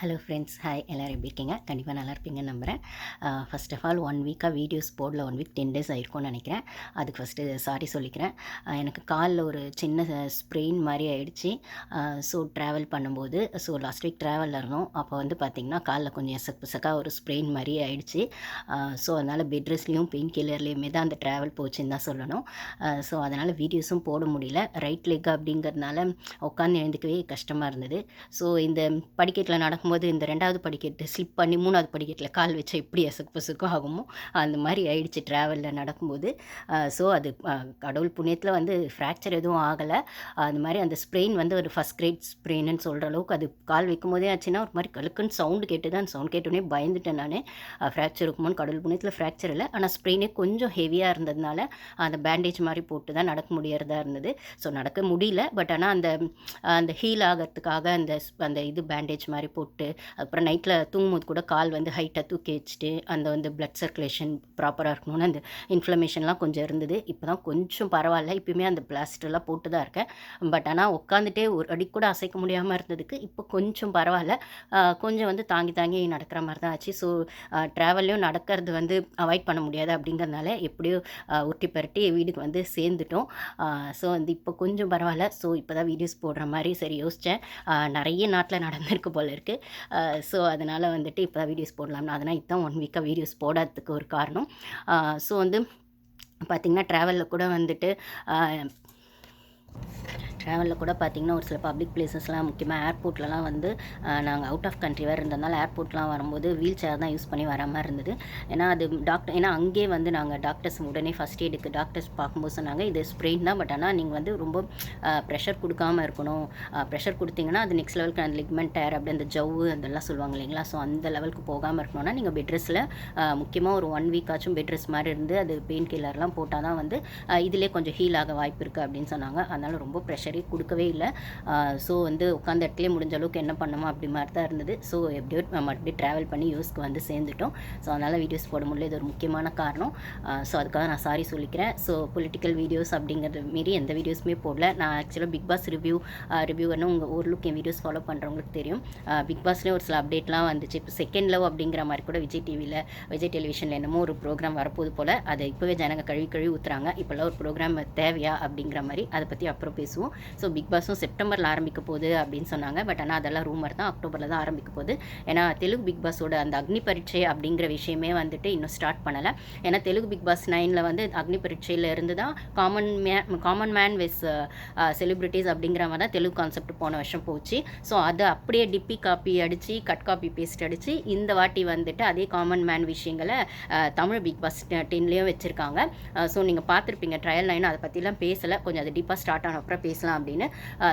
Hello friends, hi. எல்லோரும் எப்படி இருக்கீங்க? கண்டிப்பாக நல்லா இருப்பீங்கன்னு நம்புகிறேன். ஃபர்ஸ்ட் ஆஃப் ஆல் 1 வீக்காக வீடியோஸ் போடல. 1 வீக் 10 டேஸ் ஆயிருக்கும்னு நினைக்கிறேன். அதுக்கு ஃபஸ்ட்டு சாரி சொல்லிக்கிறேன். எனக்கு காலில் ஒரு சின்ன ஸ்ப்ரெயின் மாதிரி ஆயிடுச்சு. ஸோ ட்ராவல் பண்ணும்போது லாஸ்ட் வீக் ட்ராவலில் இருந்தோம். அப்போ வந்து பார்த்திங்கன்னா காலில் கொஞ்சம் எசக்கா ஒரு ஸ்ப்ரெயின் மாதிரி ஆயிடுச்சு. ஸோ அதனால் பெட் ரெஸ்ட்லேயும் பெயின் கில்லர்லேயுமே தான் அந்த ட்ராவல் போச்சுன்னு தான் சொல்லணும். ஸோ அதனால் வீடியோஸும் போட முடியல. ரைட் லெக் அப்படிங்கிறதுனால உட்காந்து எழுந்துக்கவே கஷ்டமாக இருந்தது. ஸோ இந்த படிக்கட்டில் நடக்கும்போது இந்த 2வது படிக்கட்டு ஸ்லிப் பண்ணி 3வது படிக்கட்டில் கால் வச்சா எப்படி எசக்கு பொசுக்கோ ஆகுமோ அந்த மாதிரி ஆயிடுச்சு ட்ராவலில் நடக்கும்போது. ஸோ அது கடவுள் புண்ணியத்தில் வந்து ஃப்ராக்சர் எதுவும் ஆகலை. அது மாதிரி அந்த ஸ்ப்ரெயின் வந்து ஒரு ஃபஸ்ட் கிரேட் ஸ்ப்ரெயின்னு சொல்கிற அளவுக்கு அது கால் வைக்கும் போதே ஆச்சுன்னா ஒரு மாதிரி கழுக்குன்னு சவுண்டு கேட்டு தான் சவுண்ட் கேட்டோடனே பயந்துட்டேன் நான். ஃப்ராக்சர் இருக்குமோன்னு கடவுள் புண்ணியத்தில் ஃப்ராக்சர் இல்லை. ஆனால் ஸ்ப்ரெயினே கொஞ்சம் ஹெவியாக இருந்ததுனால அந்த பேண்டேஜ் மாதிரி போட்டு தான் நடக்க முடியறதா இருந்தது. ஸோ நடக்க முடியல. பட் ஆனால் அந்த அந்த ஹீல் ஆகிறதுக்காக அந்த இது பேண்டேஜ் மாதிரி போட்டு அப்புறம் நைட்டில் தூங்கும்போது கூட கால் வந்து ஹைட்டாக தூக்கி வச்சுட்டு அந்த வந்து பிளட் சர்க்குலேஷன் ப்ராப்பராக இருக்கணும்னு அந்த இன்ஃப்ளமேஷன்லாம் கொஞ்சம் இருந்தது. இப்போ தான் கொஞ்சம் பரவாயில்ல. இப்போயுமே அந்த பிளாஸ்டர்லாம் போட்டு தான் இருக்கேன். பட் ஆனால் உட்காந்துட்டே ஒரு அடி கூட அசைக்க முடியாமல் இருந்ததுக்கு இப்போ கொஞ்சம் பரவாயில்ல. கொஞ்சம் வந்து தாங்கி தாங்கி நடக்கிற மாதிரி தான் ஆச்சு. ஸோ ட்ராவல்லையும் நடக்கிறது வந்து அவாய்ட் பண்ண முடியாது அப்படிங்கிறதுனால எப்படியோ உருட்டி பரட்டி வீட்டுக்கு வந்து சேர்ந்துட்டோம். ஸோ வந்து இப்போ கொஞ்சம் பரவாயில்ல. ஸோ இப்போ தான் வீடியோஸ் போடுற மாதிரி சரி யோசித்தேன். நிறைய நாட்டில் நடந்திருக்கு போல இருக்குது. ஸோ அதனால் வந்துட்டு இப்போ தான் வீடியோஸ் போடலாம்னா அதனால் இதுதான் 1 வீக்காக வீடியோஸ் போடாததுக்கு ஒரு காரணம். ஸோ வந்து பார்த்திங்கன்னா ட்ராவலில் கூட வந்துட்டு பார்த்திங்கன்னா ஒரு சில பப்ளிக் பிளேசஸ்லாம் முக்கியமாக ஏர்போர்ட்லலாம் வந்து நாங்கள் அவுட் ஆஃப் கண்ட்ரி வேறு இருந்ததுனால ஏர்போர்ட்லாம் வரும்போது வீல் சேர் தான் யூஸ் பண்ணி வர மாதிரி இருந்தது. ஏன்னா அது ஏன்னா அங்கேயே வந்து நாங்கள் டாக்டர்ஸ் உடனே ஃபஸ்ட் எய்டுக்கு டாக்டர்ஸ் பார்க்கும்போது சொன்னாங்க இது ஸ்ப்ரெயின் தான். பட் ஆனால் நீங்கள் வந்து ரொம்ப ப்ரெஷர் கொடுக்காமல் இருக்கணும். ப்ரெஷர் கொடுத்தீங்கன்னா அது நெக்ஸ்ட் லெவலுக்கு அந்த லிக்மெண்ட் டயர் அப்படி அந்த ஜவ்வு அதெல்லாம் சொல்லுவாங்க இல்லைங்களா. ஸோ அந்த லெவலுக்கு போகாமல் இருக்கணும்னா நீங்கள் பெட் ரெஸ்ட்டில் முக்கியமாக ஒரு 1 வீக் ஆச்சும் பெட் ரெஸ்ட் மாதிரி இருந்து அது பெயின் கில்லர்லாம் போட்டால் தான் வந்து இதிலே கொஞ்சம் ஹீல் ஆக வாய்ப்பு இருக்குது அப்படின்னு சொன்னாங்க. அதனால் ரொம்ப ப்ரெஷரே கொடுக்கவே இல்லை. ஸோ வந்து உட்காந்த இடத்துலேயே முடிஞ்ச அளவுக்கு என்ன பண்ணணுமோ அப்படி மாதிரி தான் இருந்தது. ஸோ எப்படியோ மறுபடியும் ட்ராவல் பண்ணி யூஸ்க்கு வந்து சேர்ந்துட்டோம். ஸோ அதனால் வீடியோஸ் போட முடியல. இது ஒரு முக்கியமான காரணம். ஸோ அதுக்காக நான் சாரி சொல்லிக்கிறேன். ஸோ பொலிட்டிக்கல் வீடியோஸ் அப்படிங்கிறது மாரி எந்த வீடியோஸுமே போடல. நான் ஆக்சுவலாக பிக் பாஸ் ரிவ்யூவர்னு உங்கள் ஓரளவுக்கு என் வீடியோஸ் ஃபாலோ பண்ணுறவங்களுக்கு தெரியும். பிக் பாஸ்லேயே ஒரு சில அப்டேட்லாம் வந்துச்சு. இப்போ செகண்ட் லவ் அப்படிங்கிற மாதிரி கூட விஜய் டெலிவிஷனில் என்னமோ ஒரு ப்ரோக்ராம் வரப்போது போல் அதை இப்போவே ஜனங்க கழுவி ஊற்றுறாங்க. இப்போல்லாம் ஒரு ப்ரோக்ராம் தேவையா அப்படிங்கிற மாதிரி அதை பற்றி அப்புறம் பேசுவோம். ஸோ பிக் பாஸும் செப்டம்பரில் ஆரம்பிக்க போகுது அப்படின்னு சொன்னாங்க. பட் ஆனால் அதெல்லாம் ரூமர் தான். அக்டோபரில் தான் ஆரம்பிக்க போகுது. ஏன்னா தெலுங்கு பிக் பாஸோட அந்த அக்னி பரீட்சை அப்படிங்கிற விஷயமே வந்துட்டு இன்னும் ஸ்டார்ட் பண்ணலை. ஏன்னா தெலுங்கு பிக் பாஸ் 9ல் வந்து அக்னி பரீட்சையில் இருந்து தான் காமன் மேன் விஸ் செலிப்ரிட்டிஸ் அப்படிங்கிற மாதிரி தான் தெலுங்கு கான்செப்ட் போன வருஷம் போச்சு. ஸோ அதை அப்படியே டிப்பி காப்பி அடித்து கட் காப்பி பேஸ்ட் அடித்து இந்த வாட்டி வந்துட்டு அதே காமன் மேன் விஷயங்களை தமிழ் பிக் பாஸ் 10லேயும் வச்சுருக்காங்க. ஸோ நீங்கள் பார்த்துருப்பீங்க ட்ரையல் 9 அதை பற்றிலாம் பேசலை. கொஞ்சம் அது டீப்பாக ஸ்டார்ட் ஆன அப்புறம் பேசலாம் அப்படின்னு.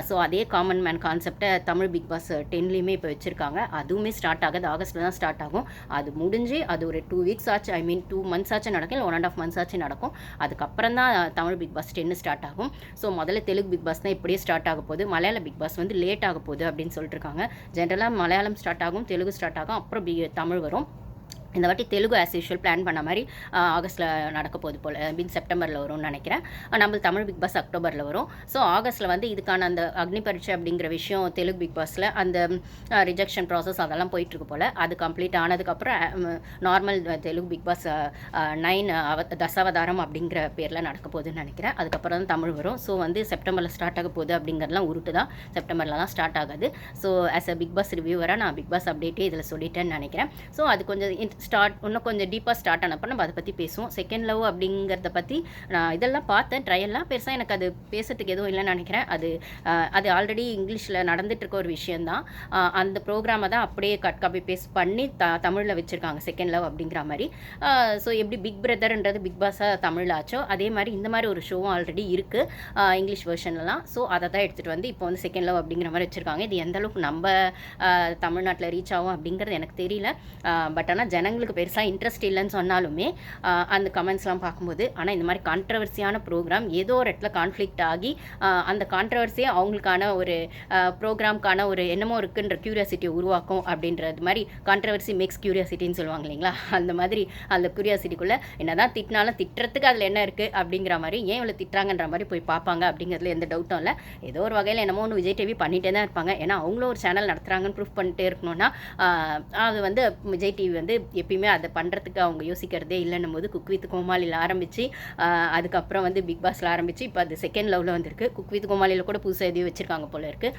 ஸோ அதே காமன் மேன் கான்செப்டை தமிழ் பிக் பாஸ் 10லேயுமே இப்போ வச்சுருக்காங்க. அதுவுமே ஸ்டார்ட் ஆகுது. ஆகஸ்ட்டில் தான் ஸ்டார்ட் ஆகும். அது முடிஞ்சு அது ஒரு 2 வீக்ஸ் ஆச்சு. 2 months ஆச்சு நடக்கும். இல்லை 1.5 months ஆச்சு நடக்கும். அதுக்கப்புறம் தான் தமிழ் பிக் பாஸ் 10 ஸ்டார்ட் ஆகும். ஸோ முதல்ல தெலுங்கு பிக் பாஸ் தான் இப்படியே ஸ்டார்ட் ஆக போகுது. மலையாள பிக் பாஸ் வந்து லேட் ஆக போகுது அப்படின்னு சொல்லிட்டு இருக்காங்க. ஜென்ரலாக மலையாளம் ஸ்டார்ட் ஆகும், தெலுங்கு ஸ்டார்ட் ஆகும், அப்புறம் தமிழ் வரும். இந்த வாட்டி தெலுங்கு ஆஸ் யூஷுவல் பிளான் பண்ண மாதிரி ஆகஸ்ட்டில் நடக்க போகுது போல். செப்டம்பரில் வரும்னு நினைக்கிறேன். நம்ம தமிழ் பிக் பாஸ் அக்டோபரில் வரும். ஸோ ஆகஸ்ட்டில் வந்து இதுக்கான அந்த அக்னி பரீட்சை அப்படிங்கிற விஷயம் தெலுங்கு பிக் பாஸில் அந்த ரிஜெக்ஷன் ப்ராசஸ் அதெல்லாம் போயிட்டுருக்கு போல். அது கம்ப்ளீட் ஆனதுக்கப்புறம் normal Telugu Bigg Boss 9 Dasavatharam அப்படிங்கிற பேரில் நடக்க போகுதுன்னு நினைக்கிறேன். அதுக்கப்புறம் தான் தமிழ் வரும். ஸோ வந்து செப்டம்பரில் ஸ்டார்ட் ஆக போகுது அப்படிங்கிறதுலாம் உருட்டு தான். செப்டம்பரில் தான் ஸ்டார்ட் ஆகுது. So as a Bigg Boss ரிவ்யூவராக நான் பிக் பாஸ் அப்டேட்டே இதில் சொல்லிட்டேன்னு நினைக்கிறேன். ஸோ அது கொஞ்சம் இன்னும் கொஞ்சம் டீப்பாக ஸ்டார்ட் ஆனப்போ நம்ம அதை பற்றி பேசுவோம். செகண்ட் லவ் அப்படிங்கிறத பற்றி நான் இதெல்லாம் பார்த்தேன் ட்ரையல்லாம். பெருசாக எனக்கு அது பேசுறதுக்கு எதுவும் இல்லைன்னு நினைக்கிறேன். அது ஆல்ரெடி இங்கிலீஷில் நடந்துட்டு இருக்க ஒரு விஷயந்தான். அந்த ப்ரோக்ராமை தான் அப்படியே கட் காப்பி பேஸ்ட் பண்ணி தமிழில் வச்சுருக்காங்க செகண்ட் லவ் அப்படிங்கிற மாதிரி. ஸோ எப்படி பிக் பிரதர்ன்றது பிக் பாஸாக தமிழில் ஆச்சோ அதே மாதிரி இந்த மாதிரி ஒரு ஷோவும் ஆல்ரெடி இருக்குது இங்கிலீஷ் வெர்ஷன்லாம். ஸோ அதை தான் எடுத்துகிட்டு வந்து இப்போ வந்து செகண்ட் லவ் அப்படிங்கிற மாதிரி வச்சுருக்காங்க. இது எந்த அளவுக்கு நம்ம தமிழ்நாட்டில் ரீச் ஆகும் அப்படிங்கிறது எனக்கு தெரியல. பட் ஆனால் ஜனங்க ஜனங்களுக்கு பெருசாக இன்ட்ரெஸ்ட் இல்லைன்னு சொன்னாலுமே அந்த கமெண்ட்ஸ்லாம் பார்க்கும்போது, ஆனால் இந்த மாதிரி கான்ட்ரவர்சியான ப்ரோக்ராம் ஏதோ ஒரு இடத்துல கான்ஃப்ளிக்ட் ஆகி அந்த கான்ட்ரவர்சியை அவங்களுக்கான ஒரு ப்ரோக்ராம்க்கான ஒரு என்னமோ இருக்குன்ற க்யூரியாசிட்டியை உருவாக்கும் அப்படின்றது மாதிரி கான்ட்ரவர்சி மேக்ஸ் க்யூரியாசிட்டின்னு சொல்லுவாங்க இல்லைங்களா, அந்த மாதிரி அந்த க்யூரியாசிட்டிக்குள்ளே என்னதான் திட்டினாலும் திட்டுறதுக்கு அதில் என்ன இருக்குது அப்படிங்கிற மாதிரி, ஏன் இவ்வளோ திட்டுறாங்கன்ற மாதிரி போய் பார்ப்பாங்க அப்படிங்கிறதுல எந்த டவுட்டும் இல்லை. ஏதோ ஒரு வகையில் என்னமோ ஒன்று விஜய் டிவி பண்ணிகிட்டே தான் இருப்பாங்க. ஏன்னா அவங்களும் ஒரு சேனல் நடத்துகிறாங்கன்னு ப்ரூஃப் பண்ணிட்டே இருக்கணும்னா அது வந்து விஜய் டிவி வந்து எப்பயுமே அதை பண்ணுறதுக்கு அவங்க யோசிக்கிறதே இல்லைன்னும் போது குக் வித் கோமாளியில் ஆரம்பித்து அதுக்கப்புறம் வந்து பிக் பாஸில் ஆரம்பித்து இப்போ அது செகண்ட் லெவலில் வந்திருக்கு. குக் வித் கோமாளியில் கூட புதுசாக எதையும் வச்சுருக்காங்க போல இருக்குது,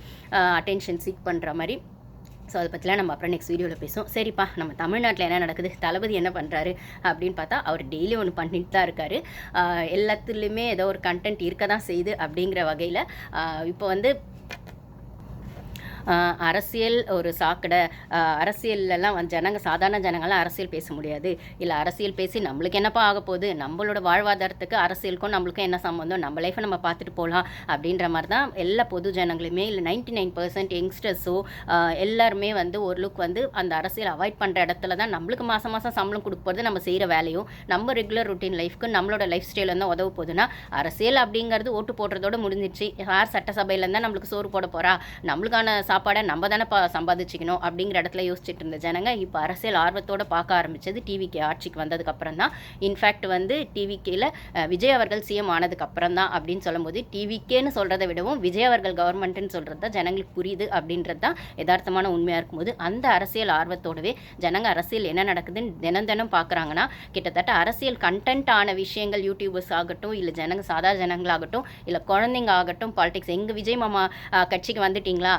அட்டென்ஷன் சீக் பண்ணுற மாதிரி. ஸோ அதை பற்றிலாம் நம்ம அப்புறம் நெக்ஸ்ட் வீடியோவில் பேசுவோம். சரிப்பா, நம்ம தமிழ்நாட்டில் என்ன நடக்குது, தளபதி என்ன பண்ணுறாரு அப்படின்னு பார்த்தா அவர் டெய்லி ஒன்று பண்ணிட்டு தான் இருக்கார். எல்லாத்துலேயுமே ஏதோ ஒரு கண்டென்ட் இருக்க தான் செய்யுது. அப்படிங்கிற வகையில் இப்போ வந்து அரசியல் ஒரு சாக்கடை, அரசியல்லாம் ஜனங்க சாதாரண ஜனங்கள்லாம் அரசியல் பேச முடியாது, இல்லை அரசியல் பேசி நம்மளுக்கு என்னப்பா ஆக போகுது, நம்மளோட வாழ்வாதாரத்துக்கு அரசியலுக்கும் நம்மளுக்கும் என்ன சம்மந்தம், நம்ம லைஃப்பை நம்ம பார்த்துட்டு போகலாம் அப்படின்ற மாதிரி தான் எல்லா பொது ஜனங்களுமே, இல்லை 99% யங்ஸ்டர்ஸோ எல்லாருமே வந்து ஒரு லுக் வந்து அந்த அரசியல் அவாய்ட் பண்ணுற இடத்துல தான் நம்மளுக்கு மாதம் மாதம் சம்பளம் கொடுப்பது நம்ம செய்கிற வேலையும் நம்ம ரெகுலர் ருட்டீன் லைஃப்க்கு நம்மளோட லைஃப் ஸ்டைல் வந்து உதவ போகுதுன்னா, அரசியல் அப்படிங்கிறது ஓட்டு போடுறதோடு முடிஞ்சிடுச்சு. யார் சட்டசபையில் இருந்தால் நம்மளுக்கு சோறு போட போகிறா, நம்மளுக்கான சாப்பாடை நம்ம தானே சம்பாதிச்சிக்கணும் அப்படிங்கிற இடத்துல யோசிச்சுட்டு இருந்த ஜனங்க இப்போ அரசியல் ஆர்வத்தோடு பார்க்க ஆரம்பித்தது டிவிகே ஆட்சிக்கு வந்ததுக்கப்புறம் தான். இன்ஃபேக்ட் வந்து டிவிகேயில் விஜய் அவர்கள் சிஎம் ஆனதுக்கப்புறம் தான் அப்படின்னு சொல்லும்போது, டிவிகேன்னு சொல்கிறத விடவும் விஜய் அவர்கள் கவர்மெண்ட்டுன்னு சொல்கிறது தான் ஜனங்களுக்கு புரியுது அப்படின்றது தான் யதார்த்தமான உண்மையாக இருக்கும்போது, அந்த அரசியல் ஆர்வத்தோடவே ஜனங்க அரசியல் என்ன நடக்குதுன்னு தினம் தினம் பார்க்குறாங்கன்னா, கிட்டத்தட்ட அரசியல் கண்டென்ட் ஆன விஷயங்கள் யூடியூபர்ஸ் ஆகட்டும், இல்லை ஜனங்க சாதாரண ஜனங்களாகட்டும், இல்லை குழந்தைங்க ஆகட்டும், பாலிடிக்ஸ் எங்கள் விஜய் மாமா கட்சிக்கு வந்துட்டிங்களா,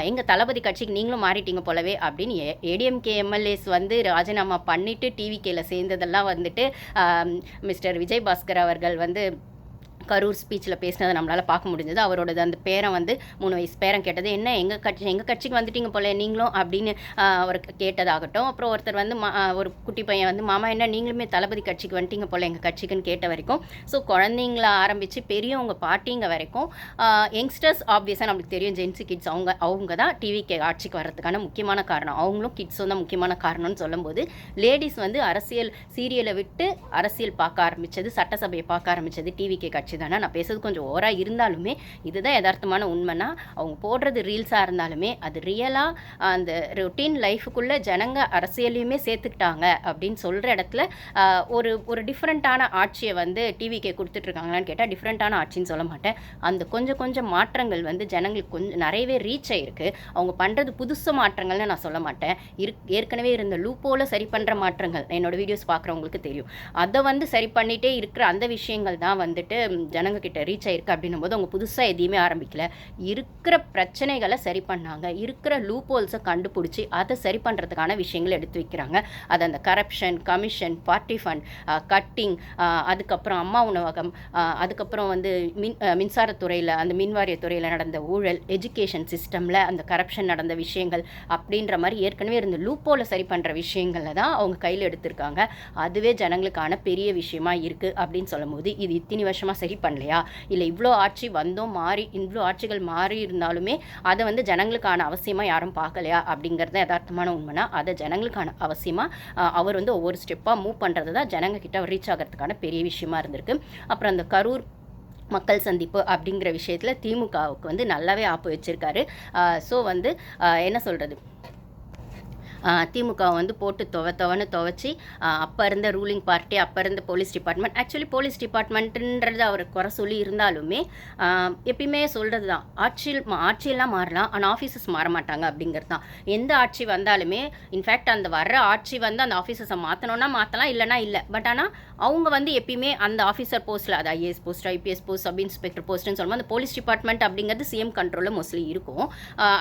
எங்கள் தளபதி கட்சிக்கு நீங்களும் மாறிட்டீங்க போலவே அப்படின்னு ஏடிஎம்கே எம்எல்ஏஸ் வந்து ராஜினாமா பண்ணிவிட்டு டிவிகேயில் சேர்ந்ததெல்லாம் வந்துட்டு மிஸ்டர் விஜய் பாஸ்கர் அவர்கள் வந்து கரூர் ஸ்பீச்சில் பேசினதை நம்மளால் பார்க்க முடிஞ்சது. அவரோட அந்த பேரன் வந்து 3 வயசு பேரன் கேட்டது, என்ன எங்கள் கட்சிக்கு வந்துட்டீங்க போல நீங்களும் அப்படின்னு அவர் கேட்டதாகட்டும். அப்புறம் ஒருத்தர் வந்து ஒரு குட்டி பையன் வந்து, மாமா என்ன நீங்களுமே தளபதி கட்சிக்கு வந்துட்டீங்க போல எங்கள் கட்சிக்குன்னு கேட்ட வரைக்கும், ஸோ குழந்தைங்கள ஆரம்பித்து பெரியவங்க பாட்டிங்க வரைக்கும் யங்ஸ்டர்ஸ் ஆப்வியஸாக நம்மளுக்கு தெரியும், ஜென்சி கிட்ஸ் அவங்க தான் டிவிக்கு ஆட்சிக்கு வர்றதுக்கான முக்கியமான காரணம். அவங்களும் கிட்ஸும் தான் முக்கியமான காரணம்னு சொல்லும்போது, லேடிஸ் வந்து அரசியல் சீரியலை விட்டு அரசியல் பார்க்க ஆரம்பித்தது, சட்டசபையை பார்க்க ஆரம்பித்தது டிவிகே கட்சி தானே. நான் பேசுறது கொஞ்சம் ஓவராக இருந்தாலுமே இதுதான் யதார்த்தமான உண்மைனா, அவங்க போடுறது ரீல்ஸாக இருந்தாலுமே அது ரியலாக அந்த ரொட்டீன் லைஃபுக்குள்ளே ஜனங்க அரசியலையுமே சேர்த்துக்கிட்டாங்க அப்படின்னு சொல்கிற இடத்துல ஒரு டிஃப்ரெண்ட்டான ஆட்சியை வந்து டிவிக்கே கொடுத்துட்ருக்காங்களான்னு கேட்டால் டிஃப்ரெண்ட்டான ஆட்சின்னு சொல்ல மாட்டேன். அந்த கொஞ்சம் மாற்றங்கள் வந்து ஜனங்களுக்கு கொஞ்சம் நிறையவே ரீச் ஆகிருக்கு. அவங்க பண்ணுறது புதுசு மாற்றங்கள்னு நான் சொல்ல மாட்டேன். ஏற்கனவே இருந்த லூப்போல சரி பண்ணுற மாற்றங்கள் என்னோட வீடியோஸ் பார்க்குறவங்களுக்கு தெரியும். அதை வந்து சரி பண்ணிகிட்டே இருக்கிற அந்த விஷயங்கள் தான் வந்துட்டு ஜனங்க கிட்ட ரீச் ஆயிருக்கு. அப்படின்னும் போது அவங்க புதுசாக எதையுமே ஆரம்பிக்கல, இருக்கிற பிரச்சனைகளை சரி பண்ணாங்க, இருக்கிற லூப் ஹோல்ஸை கண்டுபிடிச்சி அதை சரி பண்ணுறதுக்கான விஷயங்கள் எடுத்து வைக்கிறாங்க. அது அந்த corruption, commission, party fund, cutting, அதுக்கப்புறம் அம்மா உணவகம், அதுக்கப்புறம் வந்து மின்சாரத்துறையில் அந்த மின்வாரியத்துறையில் நடந்த ஊழல், எஜுகேஷன் சிஸ்டமில் அந்த கரப்ஷன் நடந்த விஷயங்கள் அப்படின்ற மாதிரி ஏற்கனவே இருந்த லூப் ஹோலை சரி பண்ணுற விஷயங்களில் தான் அவங்க கையில் எடுத்திருக்காங்க. அதுவே ஜனங்களுக்கான பெரிய விஷயமா இருக்குது அப்படின்னு சொல்லும் போது, இது இத்தனை வருஷமாக சரி பண்ணலையா, இல்லை இவ்வளோ ஆட்சி வந்தோம் இவ்வளோ ஆட்சிகள் மாறி இருந்தாலுமே அதை வந்து ஜனங்களுக்கான அவசியமாக யாரும் பார்க்கலையா அப்படிங்கிறத யதார்த்தமான உண்மைனா, அதை ஜனங்களுக்கான அவசியமாக அவர் வந்து ஒவ்வொரு ஸ்டெப்பாக மூவ் பண்ணுறது தான் ஜனங்க கிட்ட ரீச் ஆகிறதுக்கான பெரிய விஷயமா இருந்திருக்கு. அப்புறம் அந்த கரூர் மக்கள் சந்திப்பு அப்படிங்கிற விஷயத்தில் திமுகவுக்கு வந்து நல்லாவே ஆப்பு வச்சுருக்காரு. ஸோ வந்து என்ன சொல்கிறது, திமுக வந்து போட்டு துவச்சி அப்போ இருந்த ரூலிங் பார்ட்டி, அப்போ இருந்த போலீஸ் டிபார்ட்மெண்ட், ஆக்சுவலி போலீஸ் டிபார்ட்மெண்ட்டுன்றது அவர் குறை சொல்லி இருந்தாலுமே எப்பயுமே சொல்கிறது தான், ஆட்சியெல்லாம் மாறலாம் ஆனால் ஆஃபீஸஸ் மாற மாட்டாங்க அப்படிங்கிறது தான். எந்த ஆட்சி வந்தாலுமே இன்ஃபேக்ட் அந்த வர்ற ஆட்சி வந்து அந்த ஆஃபீஸஸை மாற்றணுன்னா மாற்றலாம், இல்லைனா இல்லை. பட் ஆனால் அவங்க வந்து எப்பயுமே அந்த ஆஃபீஸர் போஸ்ட்டில், அது IAS post, IPS post, sub inspector போஸ்ட்டுன்னு சொல்லும்போது அந்த போலீஸ் டிபார்ட்மெண்ட் அப்படிங்கிறது சிஎம் கண்ட்ரோலில் மோஸ்ட்லி இருக்கும்.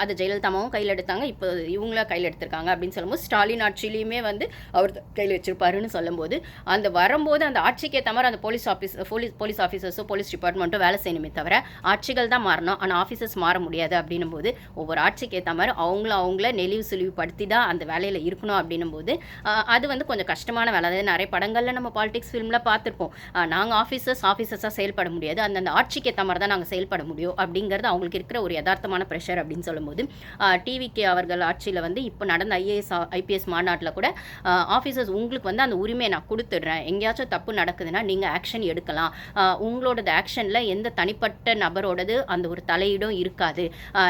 அது ஜெயலலிதாவும் கையில் எடுத்தாங்க, இப்போ இவங்கள கையில் எடுத்திருக்காங்க அப்படின்னு சொல்லும்போது, ஸ்டாலின் ஆட்சியிலையுமே வந்து அவர் கையில் வச்சிருப்பாருன்னு சொல்லும்போது, அந்த வரும்போது அந்த ஆட்சிக்கு ஏற்ற மாதிரி அந்த போலீஸ் ஆஃபீஸர்ஸோ போலீஸ் டிபார்ட்மெண்ட்டோ வேலை செய்யணுமே தவிர ஆட்சிகள் தான் மாறணும், ஆனால் ஆஃபீஸர்ஸ் மாற முடியாது. அப்படின்னும் போது ஒவ்வொரு ஆட்சிக்கு ஏற்ற மாதிரி அவங்கள நெளிவு சுழிவுபடுத்தி தான் அந்த வேலையில் இருக்கணும். அப்படின்னும் போது அது வந்து கொஞ்சம் கஷ்டமான வேலை. அதாவது நிறைய படங்களில் நம்ம பாலிடிக்ஸ் ஃபிலிமில் பார்த்துருப்போம், நாங்கள் ஆஃபீஸர்ஸாக செயல்பட முடியாது, அந்தந்த ஆட்சிக்கு ஏற்ற மாதிரி தான் நாங்கள் செயல்பட முடியும் அப்படிங்கிறது அவங்களுக்கு இருக்கிற ஒரு யதார்த்தமான ப்ரெஷர் அப்படின்னு சொல்லும்போது, டிவிகே அவர்கள் ஆட்சியில் வந்து இப்போ நடந்த ஐபிஎஸ் மாநாட்டில் கூட ஆஃபீஸர்ஸ் உங்களுக்கு வந்து அந்த உரிமையை நான் கொடுத்துட்றேன், எங்கேயாச்சும் தப்பு நடக்குதுன்னா நீங்கள் ஆக்ஷன் எடுக்கலாம், உங்களோடது ஆக்ஷனில் எந்த தனிப்பட்ட நபரோடது அந்த ஒரு தலையீடும் இருக்காது,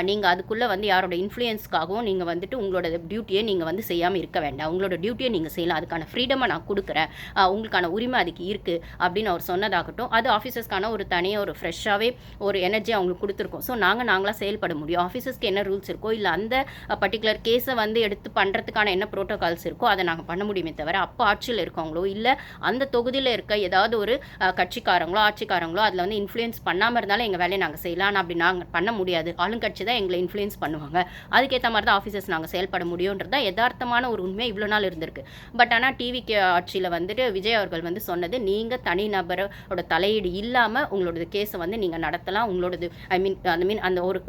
நீங்கள் அதுக்குள்ளே வந்து யாரோட இன்ஃப்ளூயன்ஸ்க்காகவும் நீங்கள் வந்துட்டு உங்களோட டியூட்டியை நீங்கள் வந்து செய்யாமல் இருக்க வேண்டாம், உங்களோட டியூட்டியை நீங்கள் செய்யலாம், அதுக்கான ஃப்ரீடமை நான் கொடுக்குறேன், உங்களுக்கான உரிமை அதுக்கு இருக்குது அப்படின்னு அவர் சொன்னதாகட்டும், அது ஆஃபீஸர்ஸ்க்கான ஒரு தனியாக ஒரு ஃப்ரெஷ்ஷாகவே ஒரு எனர்ஜி அவங்களுக்கு கொடுத்துருக்கோம். ஸோ நாங்களாக செயல்பட முடியும். ஆஃபீஸர்ஸ்க்கு என்ன ரூல்ஸ் இருக்கோ இல்லை அந்த பர்டிகுலர் கேஸை வந்து எடுத்து பண்ணுறதுக்கான என்ன ப்ரோட்டோகால்ஸ் இருக்கோ அதை நாங்கள் பண்ண முடியுமே தவிர, அப்போ ஆட்சியில் இருக்கவங்களோ இல்லை அந்த தொகுதியில் இருக்க ஏதாவது ஒரு கட்சிக்காரங்களோ ஆட்சிக்காரங்களோ அதில் வந்து இன்ஃப்ளூயன்ஸ் பண்ணாமல் இருந்தாலும் எங்கள் வேலையை நாங்கள் செய்யலாம், ஆனால் அப்படி நாங்கள் பண்ண முடியாது. ஆளுங்கட்சி தான் எங்களை இன்ஃப்ளூயன்ஸ் பண்ணுவாங்க, அதுக்கேற்ற மாதிரி தான் ஆஃபீஸர்ஸ் நாங்கள் செயல்பட முடியுன்றது தான் யதார்த்தமான ஒரு உண்மை இவ்வளோ நாள் இருந்திருக்கு. பட் ஆனால் டிவிக்கு ஆட்சியில் வந்துட்டு விஜய் அவர்கள் வந்து சொன்னது, நீங்கள் தனிநபரோட தலையீடு இல்லாமல் உங்களோட கேஸை வந்து நீங்கள் நடத்தலாம், உங்களோடது அந்த ஒரு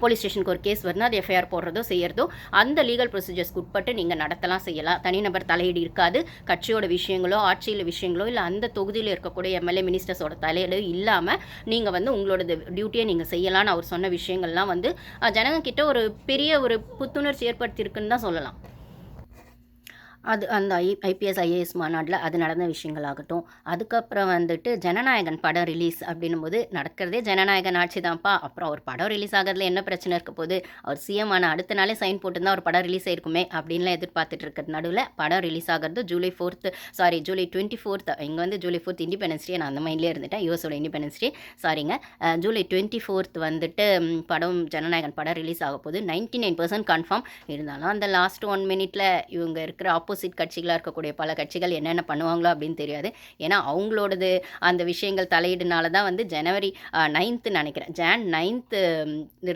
போலீஸ் ஸ்டேஷனுக்கு ஒரு கேஸ் வருதுன்னா அது எஃப்ஐஆர் போடுறதோ செய்யறதோ அந்த லீகல் ப்ரொசீஜர்ஸ்க்கு உட்பட்டு நீங்கள் நடத்தலாம், செய்யலாம். தனிநபர் தலையீடு இருக்காது. கட்சியோட விஷயங்களோ ஆட்சியில் விஷயங்களோ இல்லை அந்த தொகுதியில் இருக்கக்கூடிய எம்எல்ஏ மினிஸ்டர்ஸோட தலையீடு இல்லாமல் நீங்கள் வந்து உங்களோட டியூட்டியை நீங்கள் செய்யலாம்னு அவர் சொன்ன விஷயங்கள்லாம் வந்து ஜனங்க கிட்ட ஒரு பெரிய ஒரு புத்துணர்ச்சி ஏற்படுத்தியிருக்குன்னு தான் சொல்லலாம். அது அந்த ஐபிஎஸ் ஐஏஎஸ் மாநாட்டில் அது நடந்த விஷயங்களாகட்டும். அதுக்கப்புறம் வந்துட்டு ஜனநாயகன் படம் ரிலீஸ் அப்படின்னும் போது நடக்கிறதே ஜனநாயகன் ஆட்சி தான்ப்பா, அப்புறம் ஒரு படம் ரிலீஸ் ஆகிறதுல என்ன பிரச்சனை இருக்க போது, அவர் சிஎம் ஆன அடுத்த நாளே சைன் போட்டுருந்தா ஒரு படம் ரிலீஸ் ஆயிருக்குமே அப்படின்லாம் எதிர்பார்த்துட்டு இருக்கிற நடுவில் படம் ரிலீஸ் ஆகிறது ஜூலை 24th. இங்கே வந்து ஜூலை 4th இண்டிபெண்டன்ஸ் டே, நான் அந்த மைண்ட்லேயே இருந்துட்டேன், யூஎஸோட இண்டிபெண்டன்ஸ் டே, சாரிங்க. ஜூலை 24th வந்துட்டு படம் ஜனநாயகன் படம் ரிலீஸ் ஆக போகுது. 99% கன்ஃபார்ம். இருந்தாலும் அந்த லாஸ்ட் 1 minute இவங்க இருக்கிற ஆப்போசிட் கட்சிகளாக இருக்கக்கூடிய பல கட்சிகள் என்னென்ன பண்ணுவாங்களோ அப்படின்னு தெரியாது. ஏன்னா அவங்களோடது அந்த விஷயங்கள் தலையீடுனால தான் வந்து ஜனவரி 9th நினைக்கிறேன், Jan 9th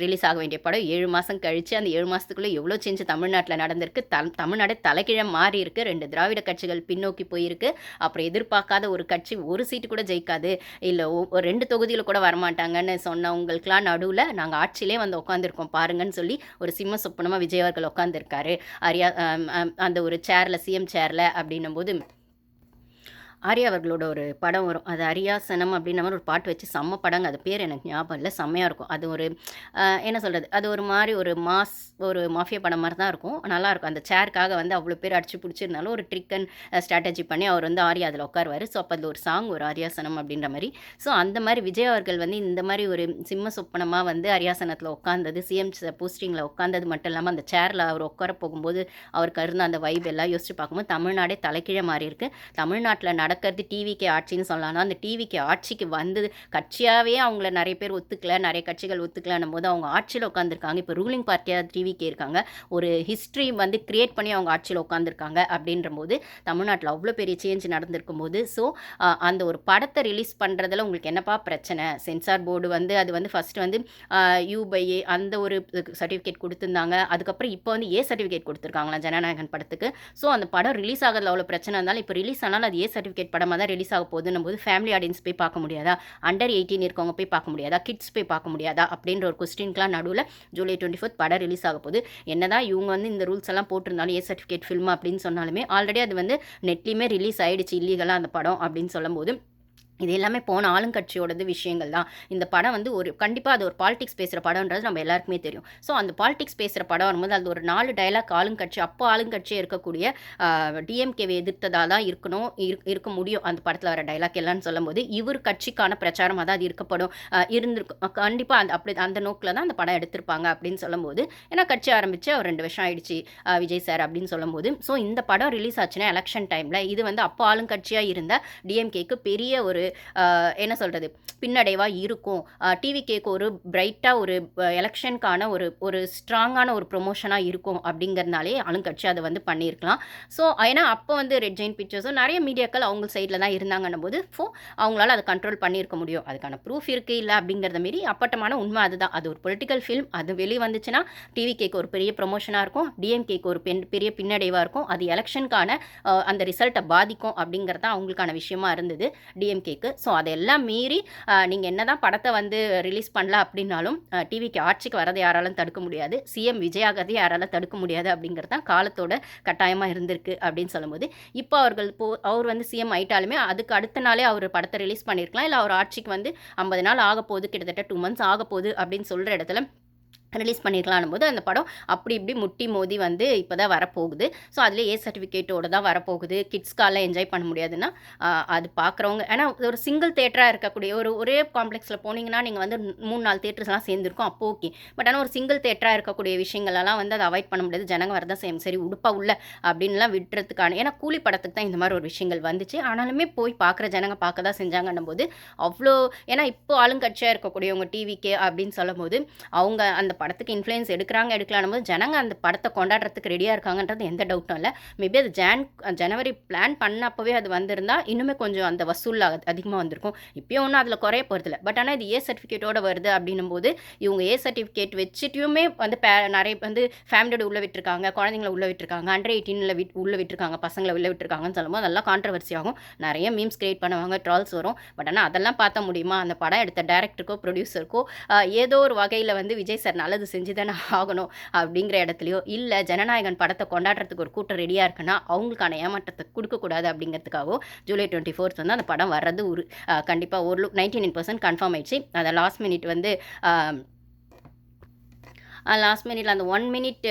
ரிலீஸ் ஆக வேண்டிய படம் 7 மாதம் கழித்து அந்த 7 மாதத்துக்குள்ளே எவ்வளோ சேஞ்சு தமிழ்நாட்டில் நடந்திருக்கு. தமிழ்நாடு தலைகீழ மாறி இருக்குது. 2 திராவிட கட்சிகள் பின்னோக்கி போயிருக்கு. அப்புறம் எதிர்பார்க்காத ஒரு கட்சி ஒரு சீட்டு கூட ஜெயிக்காது, இல்லை 2 தொகுதியில் கூட வரமாட்டாங்கன்னு சொன்னவங்களுக்குலாம் நடுவில் நாங்கள் ஆட்சியிலே வந்து உட்காந்துருக்கோம் பாருங்கன்னு சொல்லி ஒரு சிம்ம சொப்பனமாக விஜய் அவர்கள் உட்காந்துருக்காரு அந்த ஒரு சேரில், சிஎம் சேரில் அப்படின்னும் போது ஆர்யா அவர்களோட ஒரு படம் வரும், அது அரியாசனம் அப்படின்ற மாதிரி ஒரு பாட்டு வச்சு செம்ம படங்க, அது பேர் எனக்கு ஞாபகம் இல்லை, செம்மையாக இருக்கும். அது ஒரு என்ன சொல்கிறது, அது ஒரு மாதிரி ஒரு ஒரு மாஃபியா படம் மாதிரி தான் இருக்கும், நல்லாயிருக்கும். அந்த சேருக்காக வந்து அவ்வளோ பேர் அடிச்சு பிடிச்சிருந்தாலும் ஒரு ட்ரிக் அண்ட் ஸ்ட்ராட்டஜி பண்ணி அவர் வந்து ஆர்யா அதில் உட்காருவார். ஸோ அப்போ அதில் ஒரு சாங் ஒரு அரியாசனம் அப்படின்ற மாதிரி. ஸோ அந்த மாதிரி விஜய் அவர்கள் வந்து இந்த மாதிரி ஒரு சிம்ம சொப்பனமாக வந்து அரியாசனத்தில் உட்காந்தது, சிஎம் போஸ்டிங்கில் உட்காந்தது மட்டும் இல்லாமல் அந்த சேரில் அவர் உட்கார போகும்போது அவருக்கு இருந்த அந்த வைப் எல்லாம் யோசிச்சு பார்க்கும்போது தமிழ்நாடே தலைக்கீழ மாறி இருக்குது. தமிழ்நாட்டில் நடக்கிறது டிவிகே ஆட்சின்னு சொல்லலாம். அந்த டிவிகே ஆட்சிக்கு வந்தது கட்சியாகவே அவங்கள நிறைய பேர் ஒத்துக்கல, நிறைய கட்சிகள் ஒத்துக்கலன்னும் போது அவங்க ஆட்சியில் உட்காந்துருக்காங்க. இப்போ ரூலிங் பார்ட்டியாக டிவிகே இருக்காங்க, ஒரு ஹிஸ்ட்ரி வந்து கிரியேட் பண்ணி அவங்க ஆட்சியில் உட்காந்துருக்காங்க. அப்படின்ற போது தமிழ்நாட்டில் அவ்வளோ பெரிய சேஞ்ச் நடந்திருக்கும் போது ஸோ அந்த ஒரு படத்தை ரிலீஸ் பண்ணுறதுல உங்களுக்கு என்னப்பா பிரச்சனை? சென்சார் போர்டு வந்து அது வந்து ஃபஸ்ட்டு வந்து U/A அந்த ஒரு சர்டிஃபிகேட் கொடுத்துருந்தாங்க. அதுக்கப்புறம் இப்போ வந்து A சர்டிஃபிகேட் கொடுத்துருக்காங்களா ஜனநாயகன் படத்துக்கு. ஸோ அந்த படம் ரிலீஸ் ஆகிறதுல அவ்வளோ பிரச்சனை இருந்தாலும் இப்போ ரிலீஸ் ஆனாலும் அது A சர்டிஃபிகேட் படமாக தான் ரிலீஸ் ஆக போகுதுன்னும் போது ஃபேமிலி ஆடியன்ஸ் போய் பார்க்க முடியாதா, அண்டர் 18 இருக்கவங்க போய் பார்க்க முடியாதா, கிட்ஸ் போய் பார்க்க முடியாதா அப்படின்ற ஒரு கொஸ்டின்லாம் நடுவில் ஜூலை 24th படம் ரிலீஸ் ஆக போகுது. என்னதான் இவங்க வந்து இந்த ரூல்ஸ் எல்லாம் போட்டிருந்தாலும் A சர்டிஃபிகேட் ஃபில்ம் அப்படின்னு சொன்னாலுமே ஆல்ரெடி அது வந்து நெட்லேயுமே ரிலீஸ் ஆகிடுச்சு இல்லீகலாக அந்த படம் அப்படின்னு சொல்லும்போது இது எல்லாமே போன ஆளுங்கட்சியோடது விஷயங்கள் தான். இந்த படம் வந்து ஒரு கண்டிப்பாக அது ஒரு பாலிடிக்ஸ் பேசுகிற படம்ன்றது நம்ம எல்லாருக்குமே தெரியும். ஸோ அந்த பாலிடிக்ஸ் பேசுகிற படம் வரும்போது அது ஒரு 4 டைலாக் ஆளுங்கட்சி அப்போ ஆளுங்கட்சியே இருக்கக்கூடிய டிஎம்கேவை எதிர்த்ததாக தான் இருக்க முடியும் அந்த படத்தில் வர டைலாக் எல்லாம்னு சொல்லும்போது இவர் கட்சிக்கான பிரச்சாரமாக தான் அது இருக்கப்படும் இருந்திருக்கும். கண்டிப்பாக அப்படி அந்த நோக்கில் தான் அந்த படம் எடுத்திருப்பாங்க அப்படின்னு சொல்லும்போது, ஏன்னா கட்சி ஆரம்பித்து ஒரு 2 வருஷம் ஆயிடுச்சு விஜய் சார் அப்படின்னு சொல்லும்போது, ஸோ இந்த படம் ரிலீஸ் ஆச்சுன்னா எலெக்ஷன் டைமில் இது வந்து அப்போ ஆளுங்கட்சியாக இருந்த டிஎம்கேக்கு பெரிய ஒரு என்ன சொல்கிறது பின்னடைவாக இருக்கும். டிவிகேக்கு ஒரு பிரைட்டாக ஒரு எலெக்ஷனுக்கான ஒரு ஸ்ட்ராங்கான ஒரு ப்ரொமோஷனாக இருக்கும் அப்படிங்கிறதுனாலே ஆளுங்கட்சி அதை வந்து பண்ணியிருக்கலாம். ஸோ ஏன்னா அப்போ வந்து ரெட் ஜெயின் பிக்சர்ஸும் நிறைய மீடியாக்கள் அவங்க சைடில் தான் இருந்தாங்கன்னும் போது அவங்களால அதை கண்ட்ரோல் பண்ணியிருக்க முடியும். அதுக்கான ப்ரூஃப் இருக்குது இல்லை அப்படிங்கிறத மாரி அப்பட்டமான உண்மை அதுதான். அது ஒரு பொலிட்டிக்கல் ஃபில்ம், அது வெளியே வந்துச்சுன்னா டிவிகேக்கு ஒரு பெரிய ப்ரொமோஷனாக இருக்கும், டிஎம்கேக்கு ஒரு பெரிய பின்னடைவாக இருக்கும், அது எலெக்ஷனுக்கான அந்த ரிசல்ட்டை பாதிக்கும் அப்படிங்கிறது தான் அவங்களுக்கான விஷயமா இருந்தது டிஎம்கேக்கு. ஸோ அதெல்லாம் மீறி நீங்கள் என்ன தான் படத்தை வந்து ரிலீஸ் பண்ணல அப்படின்னாலும் டிவிக்கு ஆட்சிக்கு வரதை யாராலும் தடுக்க முடியாது, சிஎம் விஜய் ஆகிறதை யாராலும் தடுக்க முடியாது அப்படிங்கிறது தான் காலத்தோட கட்டாயமாக இருந்திருக்கு அப்படின்னு சொல்லும்போது, இப்போ அவர் வந்து சிஎம் ஆயிட்டாலுமே அதுக்கு அடுத்த நாளே அவர் படத்தை ரிலீஸ் பண்ணியிருக்கலாம், இல்லை அவர் ஆட்சிக்கு வந்து 50 நாள் ஆக போகுது, கிட்டத்தட்ட 2 months ஆக போகுது அப்படின்னு சொல்கிற இடத்துல ரிலீஸ் பண்ணிடலான்னும் போது அந்த படம் அப்படி இப்படி முட்டி மோதி வந்து இப்போ தான் வரப்போகுது. ஸோ அதில் ஏ சர்டிஃபிகேட்டோட தான் வரப்போகுது. கிட்ஸ்க்காலாம் என்ஜாய் பண்ண முடியாதுன்னா அது பார்க்குறவங்க ஏன்னா ஒரு சிங்கிள் தேட்டராக இருக்கக்கூடிய ஒரே காம்ப்ளெக்ஸில் போனீங்கன்னா நீங்கள் வந்து 3, 4 தேட்டர்ஸ்லாம் சேர்ந்துருக்கும் அப்போ ஓகே. பட் ஆனால் ஒரு சிங்கிள் தேட்டராக இருக்கக்கூடிய விஷயங்களெல்லாம் வந்து அதை அவாய்ட் பண்ண முடியாது. ஜனங்க வரதான் செய்யும். சரி உடுப்பா உள்ள அப்படின்லாம் விட்டுறதுக்கான ஏன்னா கூலி படத்துக்கு தான் இந்த மாதிரி ஒரு விஷயங்கள் வந்துச்சு. ஆனாலுமே போய் பார்க்குற ஜனங்க பார்க்க தான் செஞ்சாங்கன்னும் போது அவ்வளோ ஏன்னா இப்போ ஆளுங்கட்சியாக இருக்கக்கூடியவங்க டிவிக்கே அப்படின்னு சொல்லும்போது அவங்க அந்த படத்துக்கு இன்ஃப்ளூயன்ஸ் எடுக்கலான்னும் போது ஜனங்க அந்த படத்தை கொண்டாடுறதுக்கு ரெடியாக இருக்காங்கன்றது எந்த டவுட்டும் இல்லை. மேபி அது ஜனவரி பிளான் பண்ணப்பவே அது வந்திருந்தா இன்னுமே கொஞ்சம் அந்த வசூல் அதிகமாக வந்திருக்கும். இப்போயும் ஒன்றும் அதில் குறைய போகிறதில்ல. பட் ஆனால் இது ஏ சர்டிஃபிகேட்டோட வருது அப்படின்னும் போது இவங்க ஏ சர்டிஃபிகேட் வச்சுட்டுமே வந்து நிறைய வந்து ஃபேமிலியோட உள்ள விட்டுருக்காங்க, குழந்தைங்கள உள்ள விட்டுருக்காங்க, அண்டர் 18 உள்ள விட்டுருக்காங்க, பசங்களை உள்ள விட்டுருக்காங்கன்னு சொல்லும்போது அதெல்லாம் கான்ட்ரவர்சி ஆகும். நிறைய மீம்ஸ் கிரியேட் பண்ணுவாங்க, ட்ரால்ஸ் வரும். பட் ஆனால் அதெல்லாம் பார்த்த முடியுமா? அந்த படம் எடுத்த டேரக்டருக்கோ ப்ரொடியூசருக்கோ ஏதோ ஒரு வகையில் வந்து விஜய் சார் நல்லது செஞ்சு தானே ஆகணும் அப்படிங்கிற இடத்துலையோ இல்லை ஜனநாயகன் படத்தை கொண்டாடுறதுக்கு ஒரு கூட்டம் ரெடியாக இருக்குன்னா அவங்களுக்கான ஏமாற்றத்தை கொடுக்கக்கூடாது அப்படிங்கிறதுக்காகவோ ஜூலை 24 வந்து அந்த படம் வர்றது கண்டிப்பாக 99% கன்ஃபார்ம் ஆயிடுச்சு. அதை லாஸ்ட் மினிட் வந்து லாஸ்ட் மினிட்ல அந்த 1 மினிட்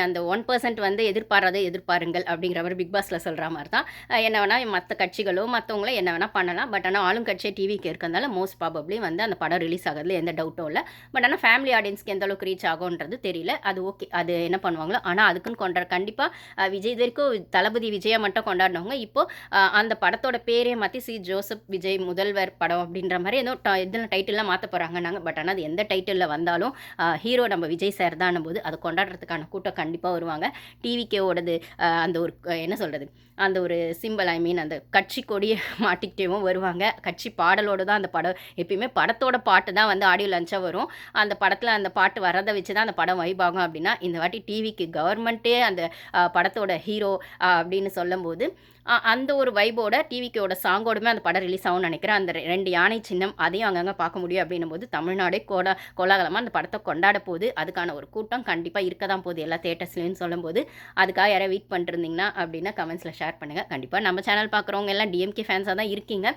அந்த 1% வந்து எதிர்பாருங்கள் அப்படிங்கிற மாதிரி பிக் பாஸில் சொல்கிற மாதிரி தான். என்ன வேணால் மற்ற கட்சிகளோ மற்றவங்களோ என்ன வேணால் பண்ணலாம். பட் ஆனால் ஆளும் கட்சியை டிவிக்கு இருக்கிறதுனால மோஸ்ட் ப்ராபப்ளி வந்து அந்த படம் ரிலீஸ் ஆகிறதுல எந்த டவுட்டும் இல்லை. பட் ஆனால் ஃபேமிலி ஆடியன்ஸ்க்கு எந்த அளவுக்கு ரீச் ஆகும்ன்றது தெரியல. அது ஓகே, அது என்ன பண்ணுவாங்களோ. ஆனால் அதுக்குன்னு கண்டிப்பாக விஜய் வரைக்கும் தளபதி விஜயை மட்டும் கொண்டாடினவங்க இப்போது அந்த படத்தோட பேரே மாற்றி சி ஜோசப் விஜய் முதல்வர் படம் அப்படின்ற மாதிரி ஏதோ இதில் டைட்டில்லாம் மாற்ற போகிறாங்க. பட் ஆனால் அது எந்த டைட்டிலில் வந்தாலும் ஹீரோ நம்ம விஜய் சார் தான் போது அதை கொண்டாடுறதுக்கான கூட்டம் கண்டிப்பாக வருவாங்க. டிவிக்கேவோடது அந்த ஒரு என்ன சொல்கிறது அந்த ஒரு சிம்பிள் அந்த கட்சி கொடியை மாட்டிக்கிட்டேவும் வருவாங்க. கட்சி பாடலோடு தான் அந்த படம் எப்பயுமே படத்தோட பாட்டு தான் வந்து ஆடியோ லஞ்சாக வரும். அந்த படத்தில் அந்த பாட்டு வரதை வச்சு தான் அந்த படம் வைபாகும். அப்படின்னா இந்த வாட்டி டிவிக்கு கவர்மெண்ட்டே அந்த படத்தோட ஹீரோ அப்படின்னு சொல்லும்போது அந்த ஒரு வைபோட டிவிக்கோட சாங்கோடுமே அந்த படம் ரிலீஸ் ஆகும்னு நினைக்கிறேன். அந்த 2 யானை சின்னம் அதையும் அங்கங்கே பார்க்க முடியும் அப்படின்னும் போது தமிழ்நாடே கோலாகலமாக அந்த படத்தை கொண்டாட போகுது. அதுக்கான ஒரு கூட்டம் கண்டிப்பாக இருக்க தான் போகுது எல்லா தேட்டர்ஸ்லேயும் சொல்லும்போது அதுக்காக யாராவது வெயிட் பண்ணிருந்தீங்கன்னா அப்படின்னா கமெண்ட்ஸில் ஷேர் பண்ணுங்கள். கண்டிப்பாக நம்ம சேனல் பார்க்குறவங்க எல்லாம் டிஎம்கே ஃபேன்ஸாக தான் இருக்கீங்க.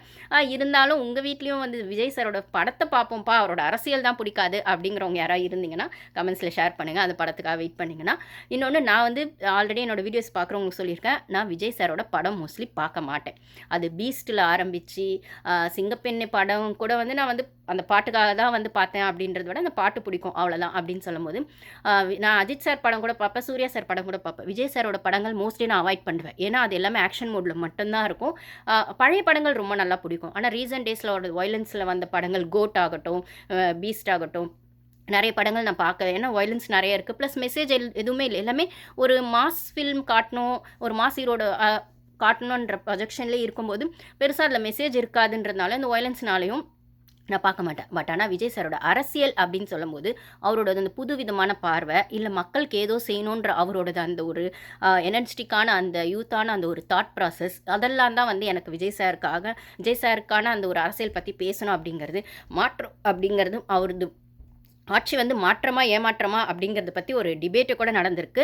இருந்தாலும் உங்கள் வீட்லேயும் வந்து விஜய் சாரோட படத்தை பார்ப்போம்ப்பா, அவரோட அரசியல் தான் பிடிக்காது அப்படிங்கிறவங்க யாராவது இருந்தீங்கன்னா கமெண்ட்ஸில் ஷேர் பண்ணுங்கள். அந்த படத்துக்காக வெயிட் பண்ணிங்கன்னா. இன்னொன்று நான் வந்து ஆல்ரெடி என்னோடய வீடியோஸ் பார்க்குறவங்களுக்கு சொல்லியிருக்கேன், நான் விஜய் சாரோட படம் மோஸ்ட்லி பார்க்க மாட்டேன். அது பீஸ்ட்டில் ஆரம்பித்து சிங்கப்பெண்ணை படம் கூட வந்து நான் வந்து அந்த பாட்டுக்காக தான் வந்து பார்த்தேன். அப்படின்றத விட அந்த பாட்டு பிடிக்கும் அவ்வளோதான் அப்படின்னு சொல்லும்போது நான் அஜித் சார் படம் கூட பார்ப்பேன், சூர்யா சார் படம் கூட பார்ப்பேன். விஜய் சாரோட படங்கள் மோஸ்ட்லி நான் அவாய்ட் பண்ணுவேன். ஏன்னா அது எல்லாமே ஆக்ஷன் மோடில் மட்டும்தான் இருக்கும். பழைய படங்கள் ரொம்ப நல்லா பிடிக்கும். ஆனால் ரீசன்ட் டேஸில் ஒரு வயலன்ஸில் வந்த படங்கள் கோட் ஆகட்டும், பீஸ்ட் ஆகட்டும், நிறைய படங்கள் நான் பார்க்குறேன். ஏன்னா வயலன்ஸ் நிறைய இருக்குது. ப்ளஸ் மெசேஜ் எதுவுமே இல்லை. எல்லாமே ஒரு மாஸ் ஃபில்ம் காட்டணும், ஒரு மாஸ் ஹீரோட காட்டணுன்ற ப்ரொஜெக்ஷன்லேயே இருக்கும்போது பெருசாக அதில் மெசேஜ் இருக்காதுன்றதுனால இந்த வயலன்ஸ்னாலையும் நான் பார்க்க மாட்டேன். பட் ஆனால் விஜய் சாரோட அரசியல் அப்படின்னு சொல்லும்போது அவரோட அந்த புது விதமான பார்வை இல்லை மக்களுக்கு ஏதோ செய்யணுன்ற அவரோட அந்த ஒரு எனர்ஜிட்டிக்கான அந்த யூத்தான அந்த ஒரு தாட் ப்ராசஸ் அதெல்லாம் தான் வந்து எனக்கு விஜய் சாருக்கான அந்த ஒரு அரசியல் பற்றி பேசணும் அப்படிங்கிறது மாற்றம் அப்படிங்கிறது அவரது ஆட்சி வந்து மாற்றமா ஏமாற்றமா அப்படிங்கிறத பற்றி ஒரு டிபேட்டு கூட நடந்திருக்கு.